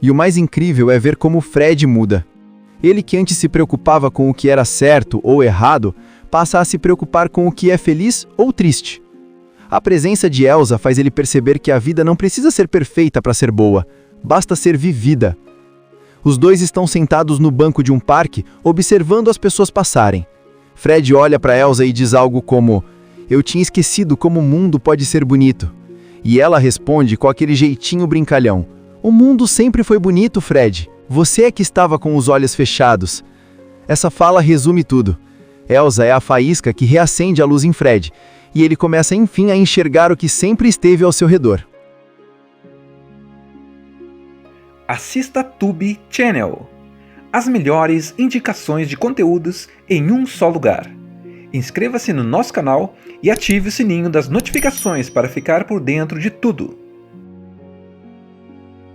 E o mais incrível é ver como Fred muda. Ele, que antes se preocupava com o que era certo ou errado, passa a se preocupar com o que é feliz ou triste. A presença de Elsa faz ele perceber que a vida não precisa ser perfeita para ser boa, basta ser vivida. Os dois estão sentados no banco de um parque, observando as pessoas passarem. Fred olha para Elsa e diz algo como: "Eu tinha esquecido como o mundo pode ser bonito." E ela responde com aquele jeitinho brincalhão: "O mundo sempre foi bonito, Fred. Você é que estava com os olhos fechados." Essa fala resume tudo. Elsa é a faísca que reacende a luz em Fred, e ele começa enfim a enxergar o que sempre esteve ao seu redor. Assista Tube Channel. As melhores indicações de conteúdos em um só lugar. Inscreva-se no nosso canal e ative o sininho das notificações para ficar por dentro de tudo.